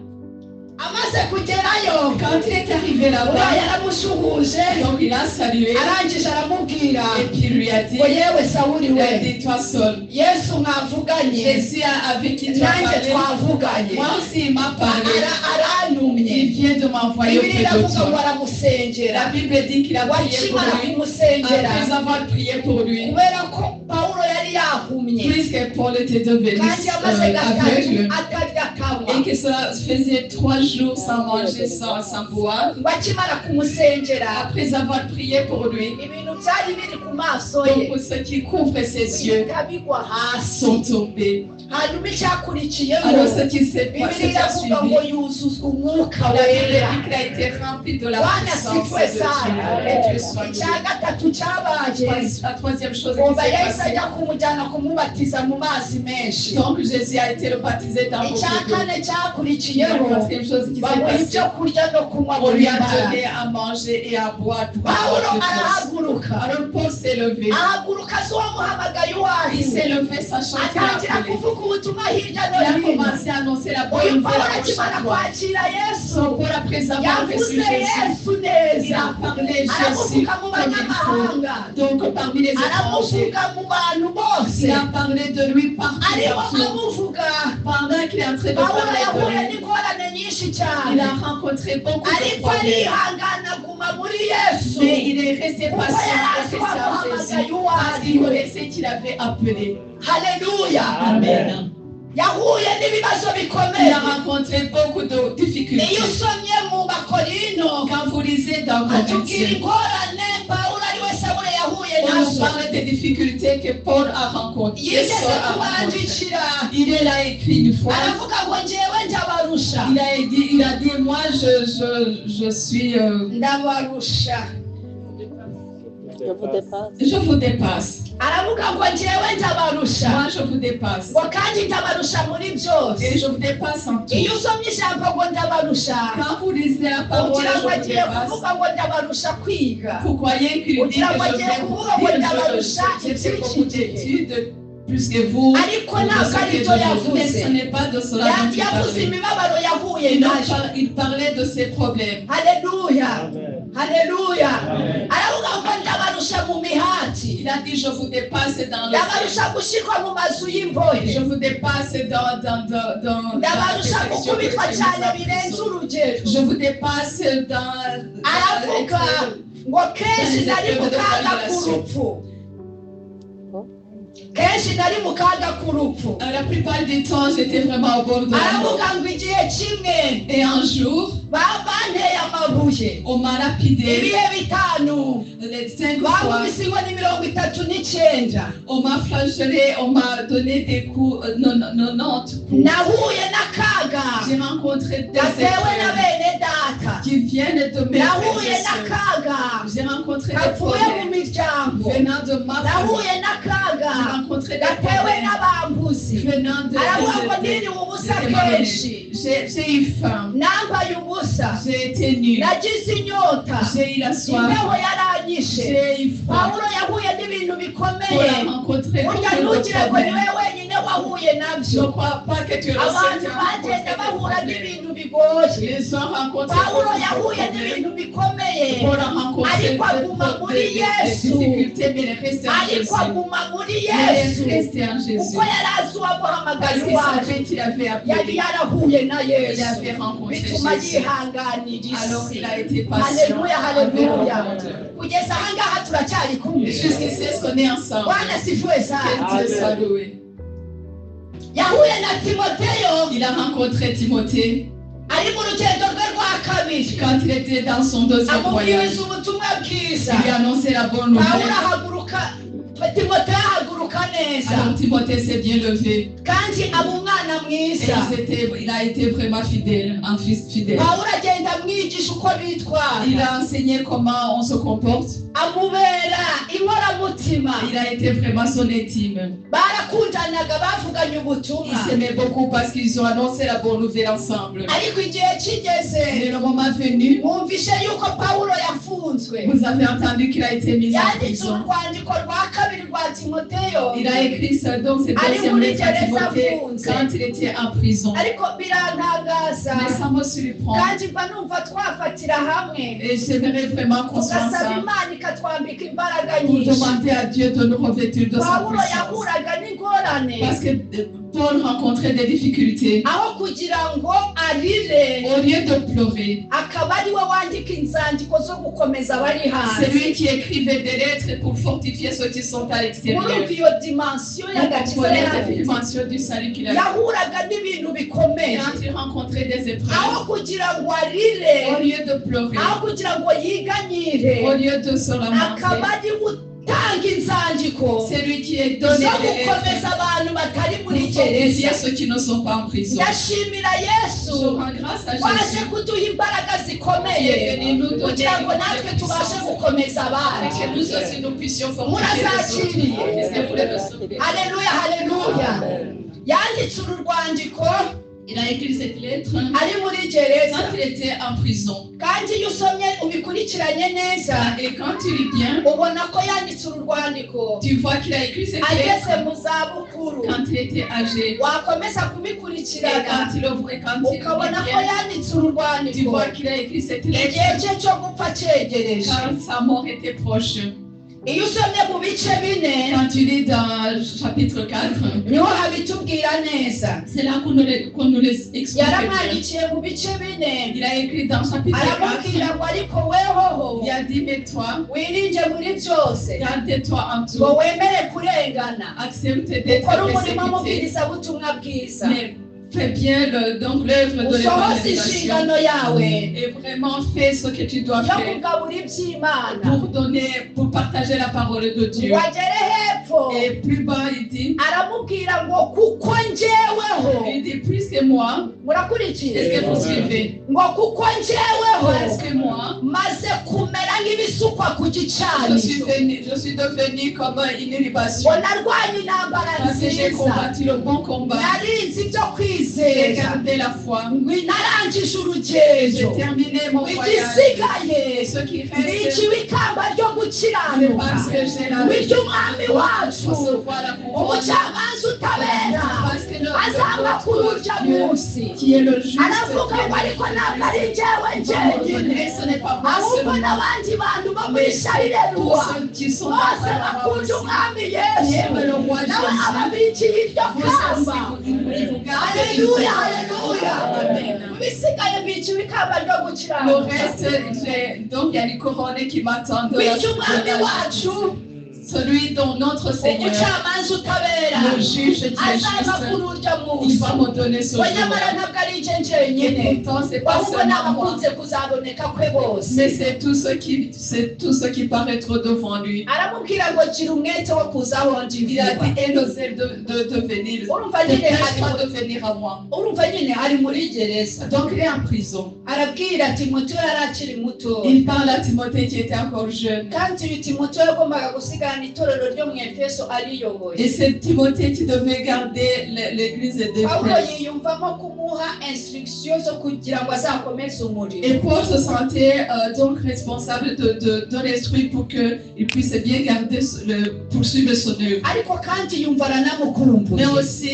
amaze kugerayo Quand il est arrivé uriya là-bas, yaramusuhuje donc il a salué arangije aramubwira et puis il lui a dit, ngo yewe Sawuli il a we dit toi seul. Yesu mwavuganye Jésus avec qui tu as nanjye parlé, twavuganye moi aussi il m'a parlé. arantumye Il vient de m'envoyer Bibiliya auprès de iravuga ngo toi. aramusengera La Bible dit qu'il a prié pour wakimara lui. kumusengera Après avoir prié pour lui, kubera ko Pawulo yari yahumye puisque Paul était devenu kandi yamaze aveugle atarya akanywa et que cela faisait 3 jours sans manger, sans boire, ngo akimara kumusengera après avoir prié pour lui, ibintu byari biri ku maso donc ye pour ce qui couvre ses yeux bihita bigwa hasi sont tombés. hanyuma icyakurikiyeho Alors ce qui s'est passé, Bibiliya iravuga ngo yuzuzwa umwuka wera il a été rempli de la Bwana puissance sifwe de sana Dieu. Et Dieu soit icya loué. gatatu cyabaye La troisième chose qui umva s'est yahise passée, ajya kumujyana kumubatiza mu mazi menshi donc Jésus a été baptisé dans beaucoup icya d'eau. kane La cyakurikiyeho quatrième chose qui s'est bamuha passée, ibyo kurya no kunywa on muri lui a mbaraga donné à manger et à boire pour Pawulo avoir de force. arahaguruka Alors Paul s'est levé. ahaguruka azi uwamuhamagaye Il uwahize s'est levé sachant qu'il a atangira appelé. kuvuga ubutumwa hirya Il a no hino commencé à annoncer la bonne uyu nouvelle Pawulo à akimara chaque fois. kwakira Yesu Son Paul, après avoir reçu yavuze Jésus, Yesu il neza a parlé Jésus aramuvuga mu comme il faut. banyamahanga Donc parmi les étrangers, aramuvuga mu bantu bose il a parlé de lui partout. arimo partout. amuvuga Pendant qu'il est en train de Pawulo parler yahuye de lui, n'ingorane nyinshi il cyane a rencontré beaucoup de ariko problèmes. arihangana aguma muri Yesu Mais il est resté kuko patient yari et azi resté en wamuhamagaye Jésus parce qu'il uwahiwe connaissait qu'il avait appelé. haleluya Amen. yahuye n'ibibazo Il bikomeye a rencontré beaucoup de iyo difficultés. usomye mu bakorino Quand vous lisez dans atubwira Corinthiens, ingorane Pawulo ari we Sawuli yahuye on nous nazo parle des difficultés que Paul a rencontrées. yigeze Saul a rencontrées. kubandikira Il est là écrit une fois. aravuga ngo njyewe ndabarusha Il a dit moi je suis ndabarusha Je vous dépasse. Je vous dépasse. aravuga ngo njyewe ndabarusha Moi, je vous dépasse. ngo kandi ndabarusha muri byose Et je vous dépasse en tout. iyo usomye ijambo ngo ndabarusha Quand vous lisez la parole, ugira ngo je vous agiye dépasse. kuvuga ngo ndabarusha kwiga Vous croyez qu'il dit que ugira ngo je agiye vais vous kuvuga ngo dire ndabarusha que j'ai fait beaucoup iby'iki gihe d'études plus que vous. ariko Ou de ntabwo ce que ari je byo vous dis. yavuze Mais ce n'est pas de cela dont il yavuze parlait. imibabaro yahuye nayo Il parlait de ses problèmes. haleluya Amen. haleluya Amen. aravuga ngo ndabarusha mu mihati Il a dit, je vous dépasse dans le ndabarusha gushikwa mu mazu y'imbohe Je vous dépasse dans la ndabarusha perfection que gukubitwa Dieu cyane nous a birenze pris. urugero Je vous dépasse dans aravuga ngo kenshi nari mu kaga k'urupfu kenshi nari mu kaga k'urupfu la plupart du temps, j'étais vraiment au bord de la mort. aravuga ngo igihe kimwe Et un jour, banteye amabuye on m'a lapidé ibihe bitanu les 5 fois. bamubise inkoni 39 On m'a flagellé, on m'a donné des coups, 90 coups. nahuye n'akaga J'ai rencontré des gatewe na épreuves bene data qui viennent de mes frères nahuye et sœurs. n'akaga J'ai rencontré des gavuye mu problèmes miryango venant de ma famille. nahuye n'akaga J'ai rencontré des gatewe problèmes n'abambuzi venant de aravuga ngo des niriwe ubusa témoignages. kenshi J'ai eu faim, nambaye ubusa j'ai été nu, nagize inyota j'ai eu la soif, imbeho yaranyishe j'ai eu froid. pawulo yahuye n'ibintu Pour bikomeye la rencontrer, burya beaucoup de ntugire ngo ni problèmes. wowe wenyine wahuye Je nabyo ne crois pas que tu abantu bagenda bahura n'ibintu bigoye Les gens rencontrent pawulo beaucoup de yahuye problèmes. n'ibintu bikomeye Pour la rencontrer ariko aguma muri yesu difficultés, mais il est resté en ariko Jésus. aguma muri Il est yesu resté en Jésus. kuko yari azi uwamuhamagaye Parce qu'il iwacu savait qu'il avait yari appelé. yarahuye na Il yesu avait rencontré bituma Jésus. yihanganira Alors isi il a été patient. haleluya haleluya avec le monde. kugeza ahangaha turacyari kumwe Et jusqu'ici, est-ce qu'on est ensemble? bwana sifuwe sana Que Dieu soit loué. yahuye na timoteyo Il a rencontré Timothée ari mu rugendo rwe rwa kabiri quand il était dans son deuxième voyage. amubwiriza ubutumwa bwiza Il lui a annoncé la bonne pawulo nouvelle. ahaguruka timoteyo ahaguruka neza Alors Timothée s'est bien levé. kandi aba umwana Et mwiza il a été vraiment fidèle, un fils fidèle. pawulo agenda amwigisha uko bitwara Il a enseigné comment on se comporte. amubera inkoramutima Il a été vraiment son intime. barakundanaga bavuganye ubutumwa Ils s'aimaient beaucoup parce qu'ils ont annoncé la bonne nouvelle ensemble. ariko igihe kigeze Et le moment venu, mwumvishe yuko pawulo yafunzwe vous avez entendu qu'il a été mis en yanditse prison. urwandiko rwa kabiri rwa timoteyo Il a écrit ça dans cette Allez, deuxième vous lettre à lisez les Timothée affrontes. quand il était en prison. ariko birantangaza Mais ça me surprend. kandi mba numva twafatira hamwe Et j'aimerais vraiment qu'on soit tugasaba ensemble imana ikatwambika imbaraga pour nyinshi demander à Dieu de nous revêtir de sa pawulo puissance. yahuraga n'ingorane Parce que Paul rencontrait des difficultés. aho kugira ngo arire Au lieu de pleurer, akaba ari we wandika inzandiko zo gukomeza abari c'est lui hanze qui écrivait des lettres pour fortifier ceux qui sont à l'extérieur. muri iyo dimansiyo Vous y'agakiza comprenez yari la afite. dimension du salut qu'il a eu. yahuraga n'ibintu bikomeye Quand il rencontrait des épreuves, aho kugira ngo arire au lieu de pleurer, aho kugira ngo yiganyire au lieu de se akaba lamenter, ari gutanga inzandiko c'est lui qui est zo donné des gukomeza lettres abantu batari pour muri fortifier gereza ceux qui ne sont pas en prison. ndashimira Je yesu rends grâce à waje Jésus kuduha imbaraga qui zikomeye est venu nous donner kugira ngo une natwe tubashe puissance gukomeza et abandi que nous aussi nous puissions fortifier les autres. Est-ce que vous voulez le sauver? haleluya haleluya yanditse uru rwandiko Il a écrit cette lettre ari muri gereza quand il était en prison. kandi iyo usomye ubikurikiranye neza Et quand tu lis bien, ubona ko yanditse uru rwandiko tu vois qu'il a écrit cette ageze lettre mu zabukuru quand il était âgé. wakomeza Et kubikurikirana quand il ouvre, et quand il ukabona lit ko bien, yanditse uru tu rwandiko vois qu'il a écrit cette igihe lettre cye cyo gupfa cyegereje quand sa mort était proche. iyo usomye mu bice bine Quand tu lis dans chapitre 4, niho habitubwira neza c'est là qu'on nous les explique bien. yaramwandikiye mu bice bine Il a écrit dans chapitre 4, aramubwira ngo ariko wehoho il a dit, mais toi, wiringe muri byose garde-toi en ngo tout, wemere kurengana accepte d'être ukore umurimo persécuté, w'umubwirizabutumwa bwiza mais fais bien donc l'œuvre de usohoze l'évangélisation inshingano yawe et vraiment fais ce que tu dois yo faire kugabura iby'imana pour partager la parole de Dieu. wagere hepfo hepfo Et plus bas, il dit, aramubwira ngo kuko njyeweho il dit, plus que moi, murakurikiye est-ce que vous suivez? ngo kuko njyeweho Parce que moi, maze kumera nk'ibisukwa ku je gicaniro suis devenu comme une libation. ngo narwanye intambara Parce que j'ai nziza combattu le bon combat. narinzi ibyo J'ai kwizera gardé la foi. ngo narangije J'ai urugendo terminé mon voyage. igisigaye Et ce qui reste, niciwe ikamba ryo c'est gukiranuka parce que j'ai la bityo umwami wacu recevoir la couronne. umucamanza utabera Parce que azaba kuri urya munsi qui est le juste, aravuga ngo ariko ntabwo ari njyewe njyenyine ce n'est pas moi ahubwo seulement. n'abandi bantu bo muri sharirerwa Tous ceux qui sont bose là-bas bakunda aussi. umwami Qui yesu aiment le roi nawe Jésus. ababikiye iryo Vous kamba aussi, vous gardez haleluya haleluya Amen. mu bisigaye biciwe ikamba ryo Le gukiranuka reste, donc il y a les couronnes qui m'attendent. de la- bityo umwami de la- wacu Celui dont notre Seigneur, umucamanza utabera le juge qui est azaba kuri juste, urya il munsi va me donner ce we nyamara jour. ntabwo ari njye njyenyine Et pourtant, c'est pas ahubwo seulement moi, n'abakunze kuzaboneka kwe bose mais c'est tous ceux qui paraîtront devant lui. aramubwira ngo gira umwete wo kuza aho ndi Il a vuba dit, aie l'oseille de venir. urumva nyine ari Dépêche-toi de venir à moi. urumva nyine ari muri gereza Donc il est en prison. arabwira timoteyo yari akiri muto Il parle à Timothée qui était encore jeune. kandi uyu timoteyo yagombaga gusigana itorero ryo mu efeso ariyoboye Et c'est Timothée qui devait garder l'église pawulo d'Éphèse. yiyumvamo kumuha instruction zo kugira ngo azakomeze umurimo Et Paul se sentait donc responsable de l'instruire pour qu'il puisse bien garder, poursuivre son œuvre. ariko kandi yumva aranamukumbuye Mais aussi,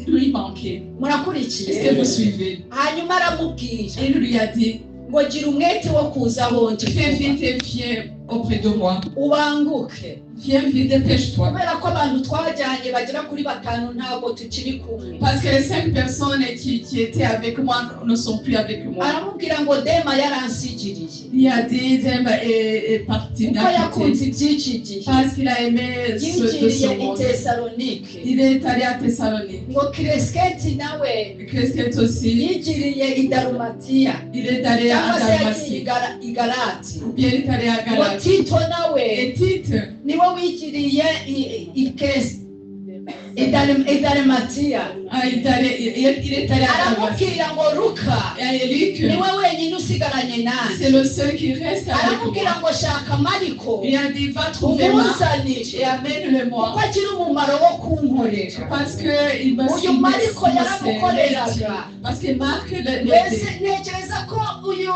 il lui manquait. murakurikiye Est-ce que vous suivez? hanyuma aramubwira Et il lui a dit, ngo gira umwete wo kuza aho ndi fais vuba vite et viens auprès de moi. ubanguke Viens vite, dépêche-toi. kubera ko abantu twajyanye bagera kuri batanu ntabwo tukiri kumwe Parce que les 5 personnes qui étaient avec moi ne sont plus avec moi. aramubwira ngo dema yaransigiriye Il a dit, Dem est parti kuko yakunze iby'iki gihe parce qu'il a aimé de yinjiriye ce i monde. tesalonike Il est allé à Thessalonique. ngo kiresketi nawe Christ aussi, yigiriye i darumatiya il est allé à cyangwa se yagiye Dalmatie. i galati Ou bien il est allé à ngo Galatie. tito nawe Et Tite, niwe wigiriye i darimatiya il est allé à Dalmatie. aramubwira ngo ruka Et Luc, niwe wenyine usigaranye nanjye c'est le seul qui reste avec aramubwira moi. ngo shaka mariko Il a dit, va trouver Marc umuzanire et amène-le-moi. kuko agira umumaro wo kunkorera Parce qu'il me uyu mariko yaramukoreraga Parce que Marc, mbese ntekereza ko uyu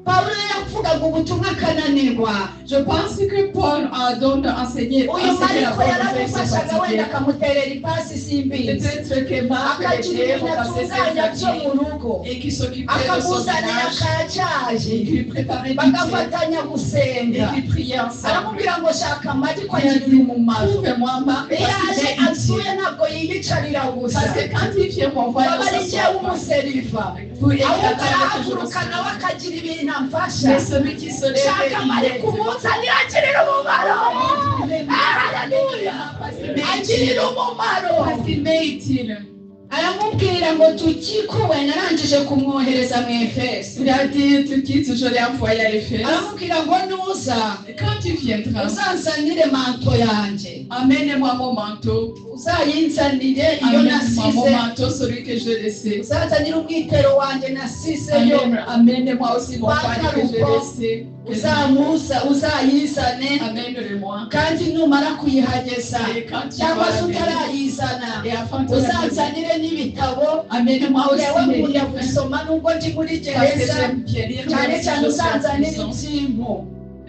pawulo yavugaga ubutumwa akananirwa je pense que Paul a donc enseigné uyu enseigné la mariko bonne nouvelle, c'est yaramufashaga wenda fatigué. akamuterera ipasi simbizi Peut-être que Marc akagira était ibintu repassé atunganya ses byo mu habits rugo et qui s'occupait de son akamuzanira ménage akayacyaje et qui lui préparait du thé bagafatanya et gusenga qui priait ensemble. aramubwira ngo shaka mariko Il a agira dit, umumaro trouve-moi Marc iyo parce aje qu'il est asuye utile. ntabwo yiyicarira gusa Parce que quand il vient m'envoyer baba ari dans njyewe sa umuseriva pour ahubwo éclater avec arahaguruka toujours nawe akagira ibintu amfasha mais celui qui se lève, shaka mariko umuzanira agirira umumaro haleluya agirira umumaro parce qu'il m'est utile. aramubwira ngo tukikuwe narangije kumwohereza mu efeso Il a dit, tu quittes, je l'ai envoyé à Éphèse. aramubwira ngo nuza Quand tu viendras, uzanzanire manto yanjye amène-moi mon manteau. uzayinzanire iyo Amène-moi mon nasize manteau, celui que je laissais. uzazanire umwitero wanjye nasizeyo Amène-moi aussi mon panier que j'ai laissé. uzayizane Amène-le-moi. kandi numara kuyihageza Et quand tu cyangwa vas se l'amener, utarayizana et afin de l'amener, uzanzanire n'ibitabo amène-moi yewe aussi mes nkunda livres. gusoma nubwo ndi muri Parce que gereza j'aime bien lire, cyane même si cyane je suis en uzanzanire prison. ibyimpu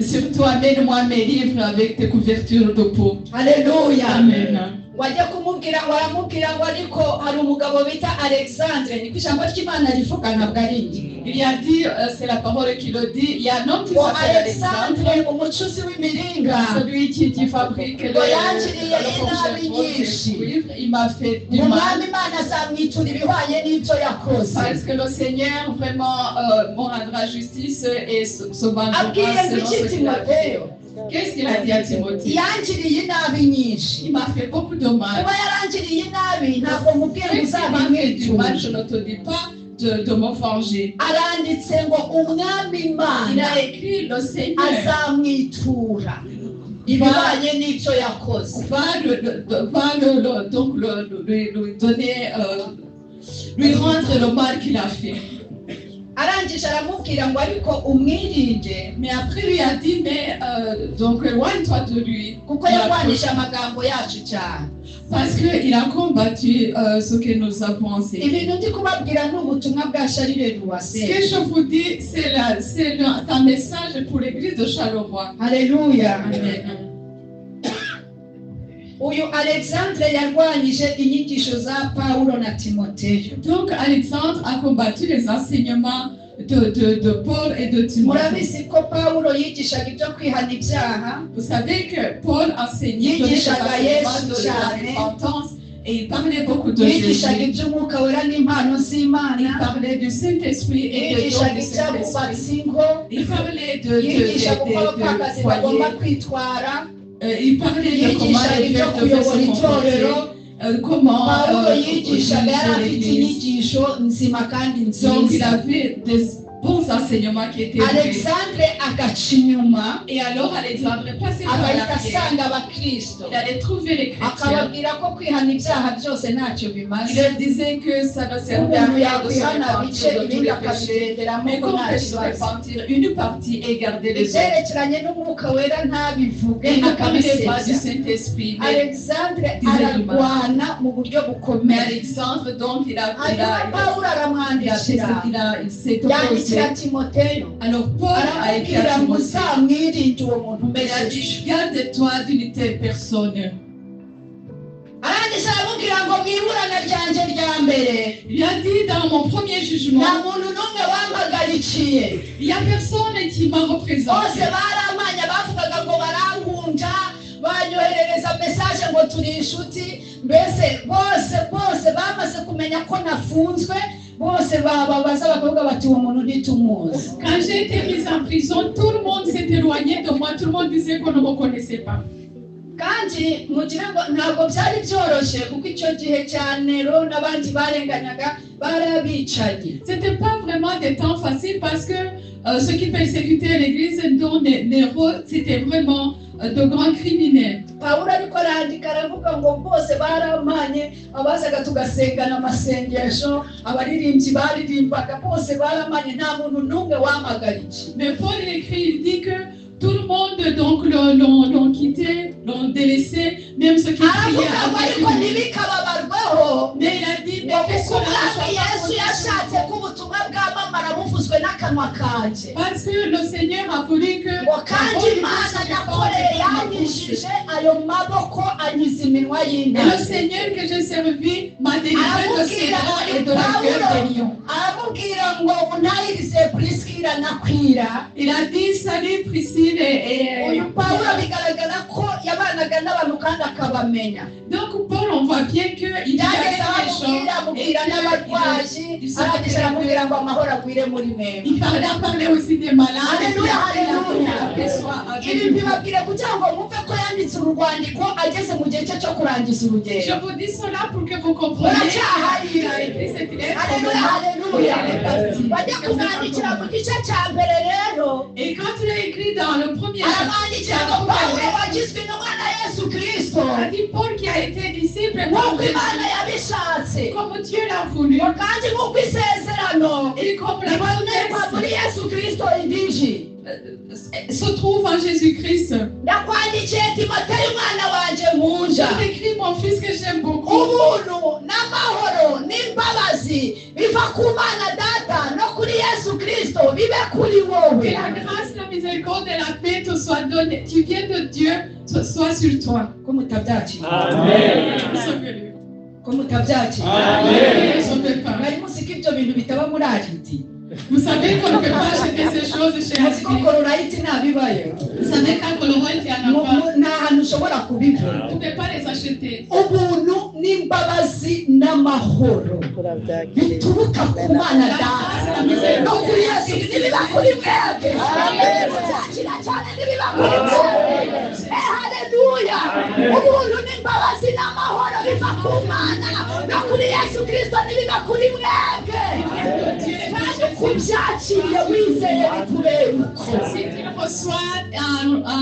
Surtout, amène-moi mes livres avec tes couvertures de peau. haleluya Amen. wajya kumubwira ngo aramubwira ngo ariko hari umugabo bita alexandre niko ijambo ry'imana rivuga ntabwo ari njye Il y a dit, c'est la parole qui le dit, il y a un homme qui ngo s'appelle Alexandre, alexandre umucuzi w'imiringa celui qui fabrique ngo yangiriye inabi les nyinshi cuivre, il m'a fait du umwami mal. imana azamwitura ibihwanye n'ibyo yakoze Parce que le Seigneur vraiment me rendra justice et se vengera abwiye ngo selon iki ce qu'il a fait. timoteyo Qu'est-ce qu'il a dit à Timothée? yangiriye inabi nyinshi Il m'a fait beaucoup de mal. kuba yarangiriye inabi ntabwo mubwiye ngo Même s'il m'a fait du mal, je uzabimwitura ne te dis pas de me venger. aranditse ngo umwami Il imana a écrit, le Seigneur azamwitura ibihwanye n'ibyo va yakoze donc lui donner, lui rendre le mal qu'il a fait. arangije aramubwira ngo ariko umwirinde, Mais après lui a dit, mais donc éloigne-toi de lui. kuko yarwanije amagambo yacu cyane. Parce qu'il a combattu ce que nous avons enseigné. Ibintu ndi kubabwira ni ubutumwa bwa Charles Ce Ruwase. que je vous dis, c'est un message pour l'église de Charleroi. Haleluya. Amen. Uyu Alexandre yarwanyije inyigisho za Pawulo na Timoteyo. Donc Alexandre a combattu les enseignements de Paul et de Timothée. Murabizi ko Pawulo yigishaga ibyo kwihana ibyaha, Vous savez que Paul enseignait Il les disait à Yesu enseignements de la jamais. repentance et il parlait beaucoup de yigishaga Jésus. iby'umwuka wera n'impano Il z'Imana, parlait du Saint-Esprit et des dons yigishaga du Saint-Esprit. iby'abubatsi ingo, Il parlait yigishaga uko abapfakazi de bagomba foyer. kwitwara, Il parlait de comment yigishaga les ibyo pères devaient kuyobora se itorero. comporter, comment Pawulo yigishaga yari diriger afite l'église. inyigisho nzima kandi Donc il nziza. avait des bons enseignements qui étaient vrais. Alexandre agaca inyuma, Et alors Alexandre est passé par agahita l'arrière. asanga abakristo, Il allait trouver les chrétiens. akababwira ko kwihana ibyaha byose ntacyo Il bimaze, leur disait que ça ne servait à umuntu rien de se yakwihana bice repentir de tous ibindi les péchés. akabigenderamo Mais ko qu'on nta peut se kibazo. repentir une partie et garder les autres. Ibyerekeranye n'umwuka wera ntabivuge Il ne parlait pas du akabisebya. Saint-Esprit, mais Alexandre ararwana mu buryo mais bukomeye, Alexandre, donc, hanyuma Pawulo aramwandikira, il s'est yandikira opposé. Timoteyo, Alors Paul a écrit aramubwira à ngo Timothée, uzamwirinde uwo muntu mais il a umeze dit, garde-toi d'une telle personne. arangije aramubwira ngo mu iburana ryanjye rya mbere Il a dit dans mon premier nta jugement, muntu n'umwe wampagarikiye, il n'y a personne qui m'a bose représenté. baramanya, bavugaga ngo barankunja, banyoherereza mesaje ngo turi inshuti, mbese bose bamaze kumenya ko nafunzwe, bose bababaza bakavuga bati uwo muntu ntitumuzi. Quand j'ai été mise en prison, tout le monde s'est éloigné de moi. Tout le monde disait qu'on ne me connaissait pas. kandi mugira ngo ntabwo byari byoroshye kuko icyo gihe cya Nero n'abandi barenganyaga barabicaye. C'était pas vraiment des temps faciles parce que ceux qui persécutaient l'église, dont Néro, c'était vraiment de grands criminels. Pawulo ariko arandika aravuga ngo bose baramanye, abazaga tugasengana amasengesho, abaririmbyi baririmbaga, bose baramanye, nta muntu n'umwe wampagarikiye. Mais Paul écrit, il dit que tout le monde donc l'ont quitté, l'ont délaissé, même ceux qui priaient aravuga ngo ariko avec lui. ntibikababarweho, Mais il a dit, mais ngo qu'est-ce kuko qu'on umwami Yesu a yashatse ko ubutumwa bwamamara buvuzwe n'akanwa kanjye, Parce que le Seigneur a voulu que ngo kandi Imana yakoreye yanyishije ayo maboko anyuza iminwa et le y'intare. Seigneur que j'ai servi m'a délivré de ses aramubwira bras et de la gueule des lions. aramubwira ngo unahirize Priskila na Akwila. Il a dit, salut Priscille et Uyu Pawulo bigaragara ko yabanaga n'abantu kandi akabamenya. donc Paul, on voit bien qu'il y Yageze avait des gens amubwira n'abarwayi, il arangije aramubwira ngo amahoro agwire muri mwe. parlait aussi des malades. Alléluia, alléluia. Que soit avec Ibi nous. bibabwire kugira ngo mwumve ko yanditse urwandiko ageze mu gihe cye cyo kurangiza Je urugendo. vous dis cela pour que vous compreniez qu'il a écrit cette lettre au Alléluia, moment alléluia. où il est parti. Bajya kumwandikira mu gice cya mbere rero, Et quand il a écrit dans le premier aramwandikira ngo Pawulo wagizwe intumwa na Yesu Kristo, il a dit Paul qui a été disciple nk'uko de Imana Jésus, yabishatse, comme Dieu l'a voulu, ngo kandi nk'uko isezerano et comme la ribonekwa muri promesse Yesu Kristo indiji. se trouve en Jésus-Christ. Ndakwandikiye Timoteyo umwana wanje nkunda, Je t'écris mon fils que j'aime beaucoup. ubuntu n'amahoro n'imbabazi biva ku Mana Data no kuri Yesu Kristo bibe kuri Que wowe. la grâce, la miséricorde et la paix te soient données. Tu viens de Dieu, soit sur toi. Ko mutabyakira, Nous sommes venus. ko mutabyakira. Nous ne sommes pas. Bari muzi ko ibyo bintu bitaba muri Ariti. Vous savez qu'on ne peut pas acheter ces choses chez Muzi ko Aldi. kororayiti ntabibayo, Vous savez qu'à Colombo, il y en a pas. nta hantu ushobora kubibona. Vous ne pouvez pas les acheter. Ubuntu n'imbabazi n'amahoro bituruka ku Mana Data no kuri Yesu nibiba kuri mwebwe. Muzakira cyane nibiba kuri mwebwe. Haleluya. haleluya ubuntu n'imbabazi n'amahoro biva ku Mana no kuri Yesu Kristo n'ibiva kuri mwebwe kandi kubyakiriye wizeye bikubera uko Si tu reçois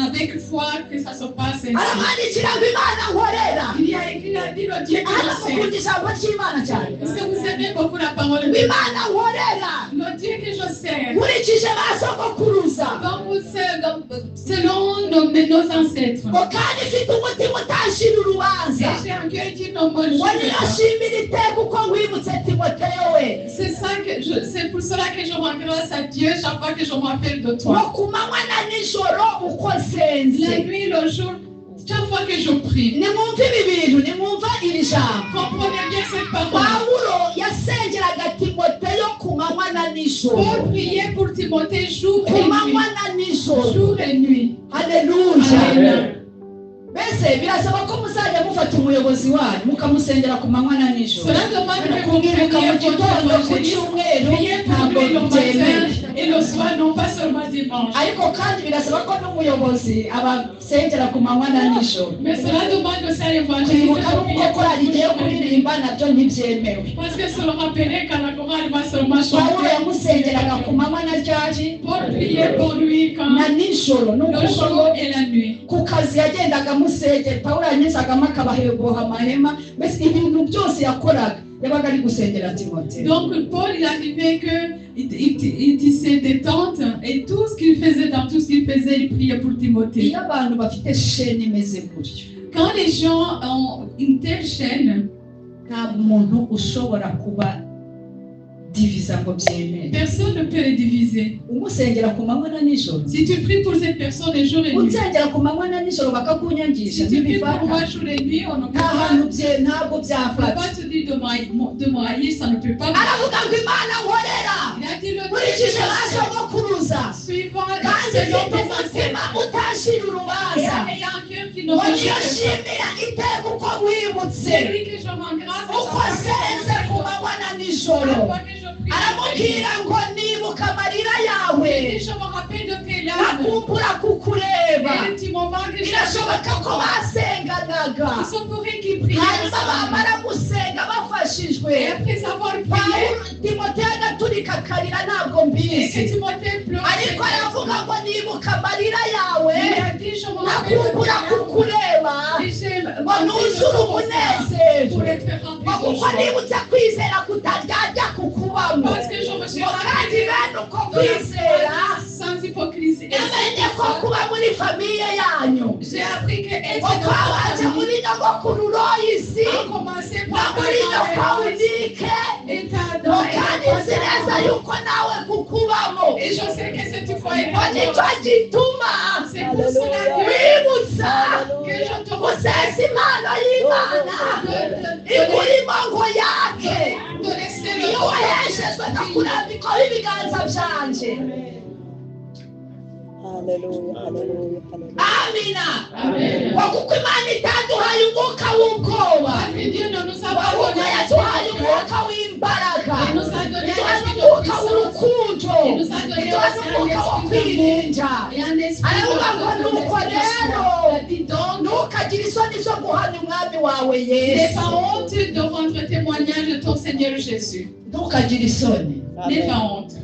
avec foi que ça se passe ainsi. aramwandikira ngo Imana nkorera Il y a écrit à dire au Dieu que hano je mukunda sers. ijambo ry'Imana cyane Est-ce que vous aimez beaucoup la parole de Dieu? Imana nkorera Le Dieu que je sers. nkurikije ba sogokuruza Donc, selon nos ancêtres. ngo kandi ifite umutima utashira urubanza Et j'ai un cœur qui ne me ngo juge pas. niyashimira iteka uko nkwibutse Timoteyo we C'est pour cela que je rends grâce à Dieu chaque fois que je me rappelle de ngo toi. ku manywa na nijoro uko nsenze La nuit, le jour, chaque fois que je prie. nimwumve ibi bintu nimwumva iri jambo Comprenez bien cette parole. Pawulo yasengeraga Timoteyo ku manywa na nijoro Paul priait pour Timothée jour ku et manywa nuit. na nijoro Jour et nuit. haleluya Amen. mbese birasaba ko muzajya mufata umuyobozi wanyu mukamusengera ku manywa na nijoro Cela demande que vous kumwibuka mu priez gitondo votre ku évangéliste. cyumweru Priez pour ntabwo lui le byemewe matin et le soir, non pas seulement dimanche. ariko kandi birasaba ko n'umuyobozi abasengera ku manywa na nijoro Mais cela demande aussi à l'évangéliste kwibuka de n'uko prier korali igiye pour lui. kuririmba nabyo ntibyemewe Parce que se le rappeler quand la chorale va seulement pawulo chanter. yamusengeraga ku manywa na ryari Paul priait pour lui quand na nijoro ni le ukuvuga ngo jour et la nuit. ku kazi yagendaga amusengera pawulo yanyuzagamo akabaheboha amahema mbese ibintu byose yakoraga yabaga ari gusengera Timoteyo Donc Paul, il arrivait que il tissait des tentes et tout ce qu'il faisait, dans tout ce qu'il faisait, il priait pour Timothée. iyo abantu bafite sheni imeze gutyo Quand les gens ont une telle chaîne, nta muntu ushobora kuba diviza ngo byemere personne ne peut les diviser. umusengera ku manywa na nijoro Si tu pries pour cette personne les jours et nuit, unsengera ku manywa na nijoro bakakunyangisha si tu pries pour ntibifata moi jour et nuit, on ne peut nta hantu pas, ntabwo on ne peut byafata pas te dire de me haïr, ça ne peut pas. aravuga ngo Imana nkorera Il a dit le nkurikije ba Dieu sogokuruza suivant kandi selon ifite tes umutima ancêtres. utashira urubanza Et un cœur qui ne ngo me niyo juge pas. shimira iteka uko nkwibutse C'est lui que je rends grâce à uko nsenze ku manywa na nijoro chaque fois que je prie. aramubwira ngo nibuka amarira yawe Et je me rappelle de tes larmes. nakumbura kukureba Et tu m'en manques, je birashoboka ko basenganaga Ils sont pour qui prier hanyuma ensemble. bamara gusenga bafashijwe Et après avoir prié, Pawulo Timoteyo agaturika akarira ntabwo et que mbizi Timothée pleure, ariko aravuga ngo nibuka amarira yawe il a dit, je me rappelle de nakumbura tes larmes. kukureba Et j'ai ngo nuzure umunezero pour être ngo rempli de kuko joie. nibutse kwizera kutaryarya kukubamo Parce que je me suis ngo kandi rappelé bene uko kwizera sans hypocrisie. yamenye ko kuba muri famiye yanyu J'ai appris que être ngo twabanje dans muri nyogokuru royisi a commencé no par muri nyokawunike et t'as ngo kandi nzi neza yuko nawe kukubamo Et je sais que cette foi est ngo nicyo gituma C'est pour cela wibutsa que je te gusesa impano y'Imana igurimo ngo yake de laisser le iyo waheshejwe no kurambikaho ibiganza byanje Hallelujah, hallelujah, hallelujah. amina Amen. ngo kuko Imana itaduhaye umwuka w'ubwoba Parce que Dieu ne nous a pas ahubwo donné yaduhaye umwuka w'imbaraga Il nous a donné yaduhaye l'esprit de umwuka puissance. w'urukundo Il nous a donné yaduhaye aussi un umwuka wo esprit d'amour kwirinda et un esprit aravuga ngo nuko rero donc ntukagire isoni zo guhamya umwami wawe n'aie yesu pas honte de rendre témoignage de ton Seigneur Jésus. ntukagire isoni N'aie Amen. pas honte.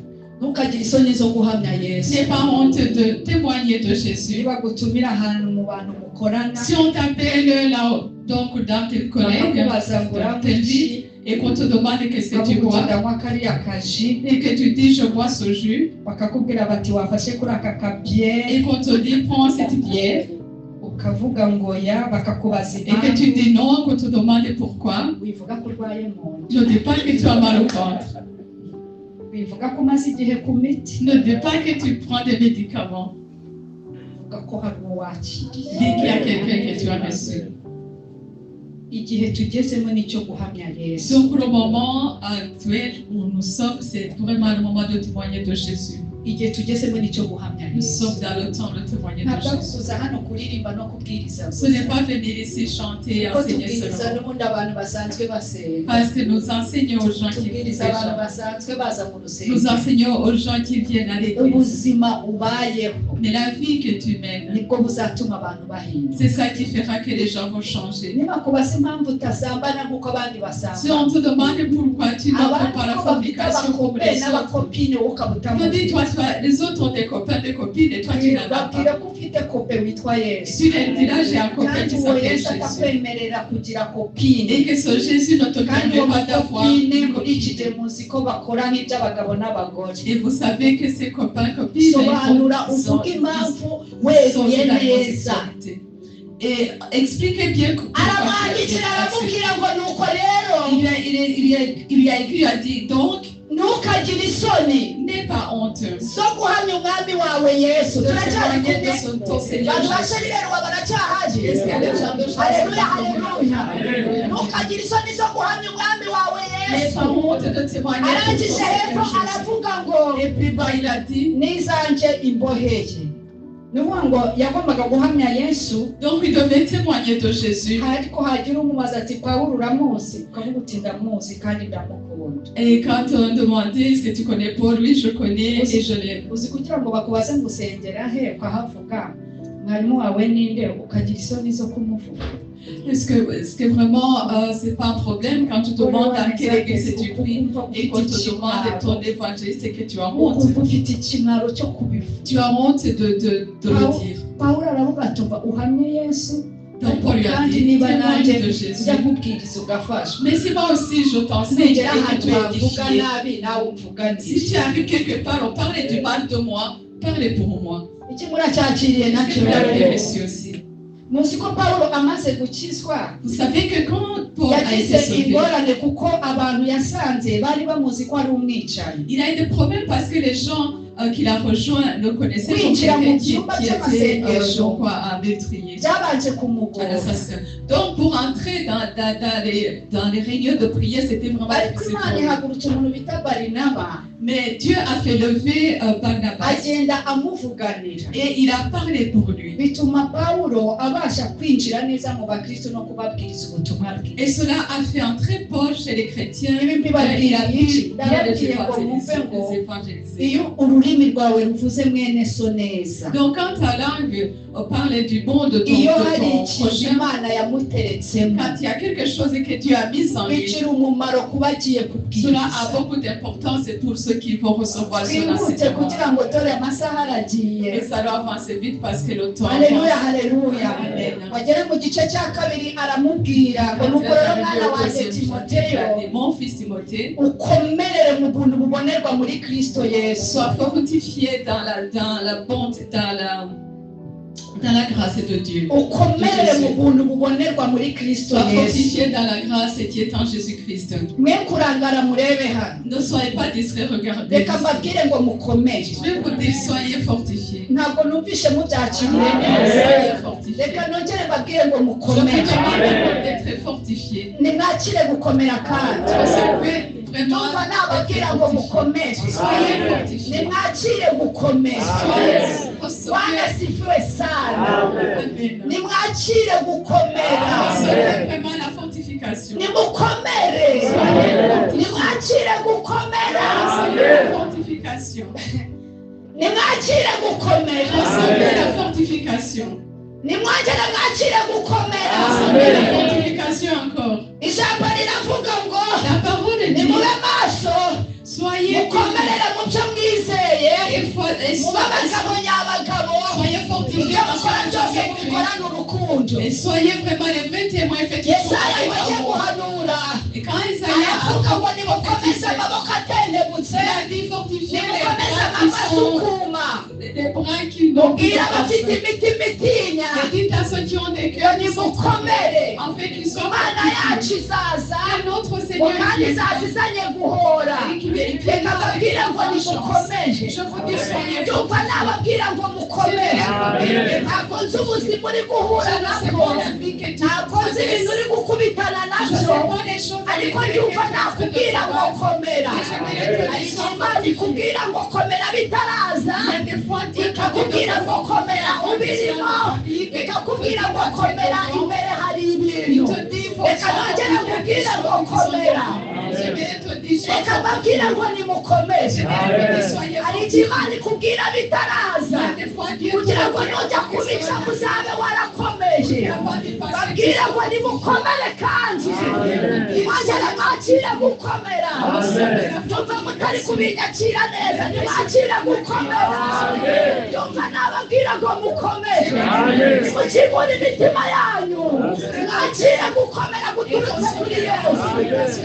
ntukagire isoni zo guhamya yesu N'aie pas honte de témoigner de Jésus. nibagutumira ahantu mu bantu mukorana Si on t'appelle là, donc dans tes collègues, bakakubaza ngo dans tes vies, uramuki et qu'on te demande qu'est-ce que tu bois, ndanywa kariya kaji et que tu dis je bois ce jus, bakakubwira bati wafashe kuri aka kabyeri et qu'on te dit prends cette bière, ukavuga ngo ya bakakubaza et que tu impamvu dis non, qu'on te demande pourquoi, wivuga ko urwaye mu nda ne dis pas que tu as mal au ventre, wivuga ko umaze igihe ku miti ne dis pas que tu prends des médicaments, uvuga ko hari uwo wakiriye dis qu'il y a quelqu'un que tu as reçu. igihe tugezemo nicyo guhamya yesu Donc le moment actuel où nous sommes, c'est vraiment le moment de témoigner de Jésus. igihe tugezemo nicyo guhamya Nous Yesu. sommes dans le temps de témoigner de ntabwo ari Jésus. kuza hano kuririmba no kubwiriza Ce n'est pas venir ici chanter et kuko enseigner tubwiriza seulement. n'ubundi abantu basanzwe basenga, Parce que nous enseignons aux gens qui tubwiriza viennent abantu déjà. basanzwe baza mu Nous rusengero. enseignons aux gens qui viennent à l'église. ubuzima ubayeho Mais la vie que tu mènes, nibwo buzatuma abantu bahinduka. c'est ça qui fera que les gens vont changer. niba kubaza impamvu utasambana nk'uko abandi Si basambana, on te demande pourquoi tu n'entres abandi pas la ko bafite fornication comme abakope les autres, n'abakopine wowe ukaba on dit utamuzi. les autres ont des copains, des copines et toi tu n'en as babwira pas. ko ufite kope witwa yesu, Tu leur diras j'ai un copain kandi qui uwo s'appelle yesu Jésus. atakwemerera kugira kopine. Et que ce Jésus ne te kandi permet uwo pas d'avoir makopine une muri iki gihe copine. muzi ko bakora nk'iby'abagabo n'abagore. Et vous savez que ces copains, copines, sobanura ils sont uvuge impamvu dans weruye la neza. homosexualité. Et expliquez bien pourquoi aramwandikira aramubwira ngo nuko rero il y a écrit, il a dit donc, ntukagire isoni n'aie pas honte. zo guhamya umwami wawe yesu. De turacyari témoigner de kumwe, ton Seigneur bantu Jésus. basherirerwa baracyahaje. Est-ce qu'il y a des gens de haleluya Jésus? haleluya. ntukagire isoni zo guhamya umwami wawe N'aie yesu. pas honte de témoigner de arangije ton hepfo Seigneur Jésus. aravuga ngo Et puis bas, il a dit, n'izanje imboheye. ni ukuvuga ngo yagombaga guhamya yesu, donc il devait témoigner de Jésus. ariko hagira umubaza ati pawulo uramuzi, ukavuga uti ndamuzi kandi ndamukunda. Et quand on demandait, est-ce que tu connais Paul? Oui, je connais et je l'aime. uzi kugira ngo bakubaze ngo usengera he ukahavuga mwarimu wawe ninde ukagira isoni zo kumuvuga. Est-ce que vraiment, c'est pas un problème quand tu demandes à quelle église tu pries et qu'on te demande de ton évangéliste et que tu as honte? ukumva ufite ikimwaro cyo kubivuga. Tu as honte de le dire. pawulo aravuga ati umva uhamye yesu, Donc Paul lui a kandi dit, niba témoigne nanjye de Jésus. njya nkubwiriza ugafashwa, Mais si moi aussi je t'enseigne et nugera que ahantu tu es havuga édifié, nabi nawe umvuga si neza. tu arrives quelque part, on parlait du mal de moi, parlez pour moi. iki muracyakiriye Est-ce nacyo que vous l'avez rero. reçu aussi? muzi ko pawulo amaze gukizwa Vous savez que quand Paul a été yagize sauvé, ingorane kuko abantu yasanze bari bamuzi ko ari umwicanyi. il a eu des problèmes parce que les gens qu'il a rejoints le connaissaient Oui, comme tu l'as quelqu'un mon qui Dieu, pas était ça, donc, un meurtrier. byabanje Un kumugora. assassin. Donc pour entrer dans les réunions de prière, c'était vraiment ariko difficile imana pour lui. ihagurutsa umuntu bita barinaba, Mais Dieu a fait lever Barnabas agenda amuvuganira, et il a parlé pour lui. bituma pawulo abasha kwinjira neza mu bakristo no kubabwiriza ubutumwa Et bwiza. cela a fait entrer Paul chez les chrétiens. ibi Il mbibabwira a iki? pu bien les ndababwiye ngo mwumve ngo évangéliser. iyo ururimi rwawe ruvuze mwene so neza, Donc quand ta langue parle du bon de iyo hari ton ikintu prochain, imana yamuteretsemo quand il y a quelque chose que Dieu a mis en lui, bigira umumaro kuba agiye cela a kubwiriza. beaucoup d'importance pour ceux qui vont recevoir son twihute enseignement. kugira ngo dore amasaha aragiye. Et ça doit avancer vite parce que le temps haleluya avance. haleluya. Amen. wagera mu gice cya kabiri aramubwira ngo nuko rero mwana wanjye timoteyo Mon fils Timothée, ukomerere mu buntu bubonerwa muri kristo yesu. sois fortifié dans la bonté, dans la grâce de Dieu. ukomerere mu buntu bubonerwa muri kristo Sois yesu. fortifié dans la grâce qui est en Jésus-Christ. mwe kurangara murebe hano, Ne soyez pas distraits, regardez. reka mbabwire ngo mukomere. Je vais vous dire, soyez fortifiés. ntabwo numvishe mubyakiriye neza. Soyez fortifiés. reka nongere mbabwire ngo Je vous mukomere. demande d'être fortifiés. nimwakire gukomera kandi. Vraiment, ndumva nababwira ngo mukomere. soyez fortifiés. nimwakire gukomera. Soyez bwana sifiwe sana. Amen. nimwakire gukomera. Soyez vraiment la fortification. nimukomere. nimwakire gukomera. Soyez la fortification. nimwakire gukomera. Soyez la fortification. nimwongere mwakire gukomera. Soyez la fortification encore. ijambo riravuga ngo La parole dit, nimube maso, soyez mukomerere mu byo mwizeye, et mube abagabo nyabagabo, soyez fortifiés ibyo dans mukora ce byose que vous faites. mubikorane urukundo. Et soyez vraiment les vrais témoins effectifs. yesaya yagiye guhanura Et quand Isaïe aravuga ngo a nimukomeze amaboko atendebutse, il a dit fortifier les nimukomeze bras amaboko qui sont asukuma, des bras qui n'ont plus mubwire de abafite force. imitima itinya Et dites à ceux qui ont des ngo cœurs qui sont nimukomere. en fait qu'ils soient imana yacu fortifiés. izaza Et notre ngo Seigneur kandi qui est izaza là, izanye guhora. et qui vérifie reka mbabwire ngo nimukomere. je vous dis soyez ndumva fortifiés. nababwira ngo mukomere. ntabwo nzi ubuzima uri guhura C'est nabwo, bon, la vie que tu ntabwo nzi ibintu uri gukubita gukubitana nabyo ariko yumva nakubwira ngo komera Imana ikubwira ngo komera bitaraza ikakubwira ngo komera ubirimo ikakubwira ngo komera imbere hari ibintu reka nongere nkubwire ngo komera reka mbabwire ngo nimukomeze hari igihe Imana ikubwira bitaraza kugira ngo nujya kubica muzabe warakomeje babwire ngo nimukomere kandi mwagere mwakire gukomera tumva mutari kubinyakira neza nimwakire gukomera yumva nababwira ngo mukomere mukingure imitima yanyu mwakire gukomera guturutse kuri Yesu.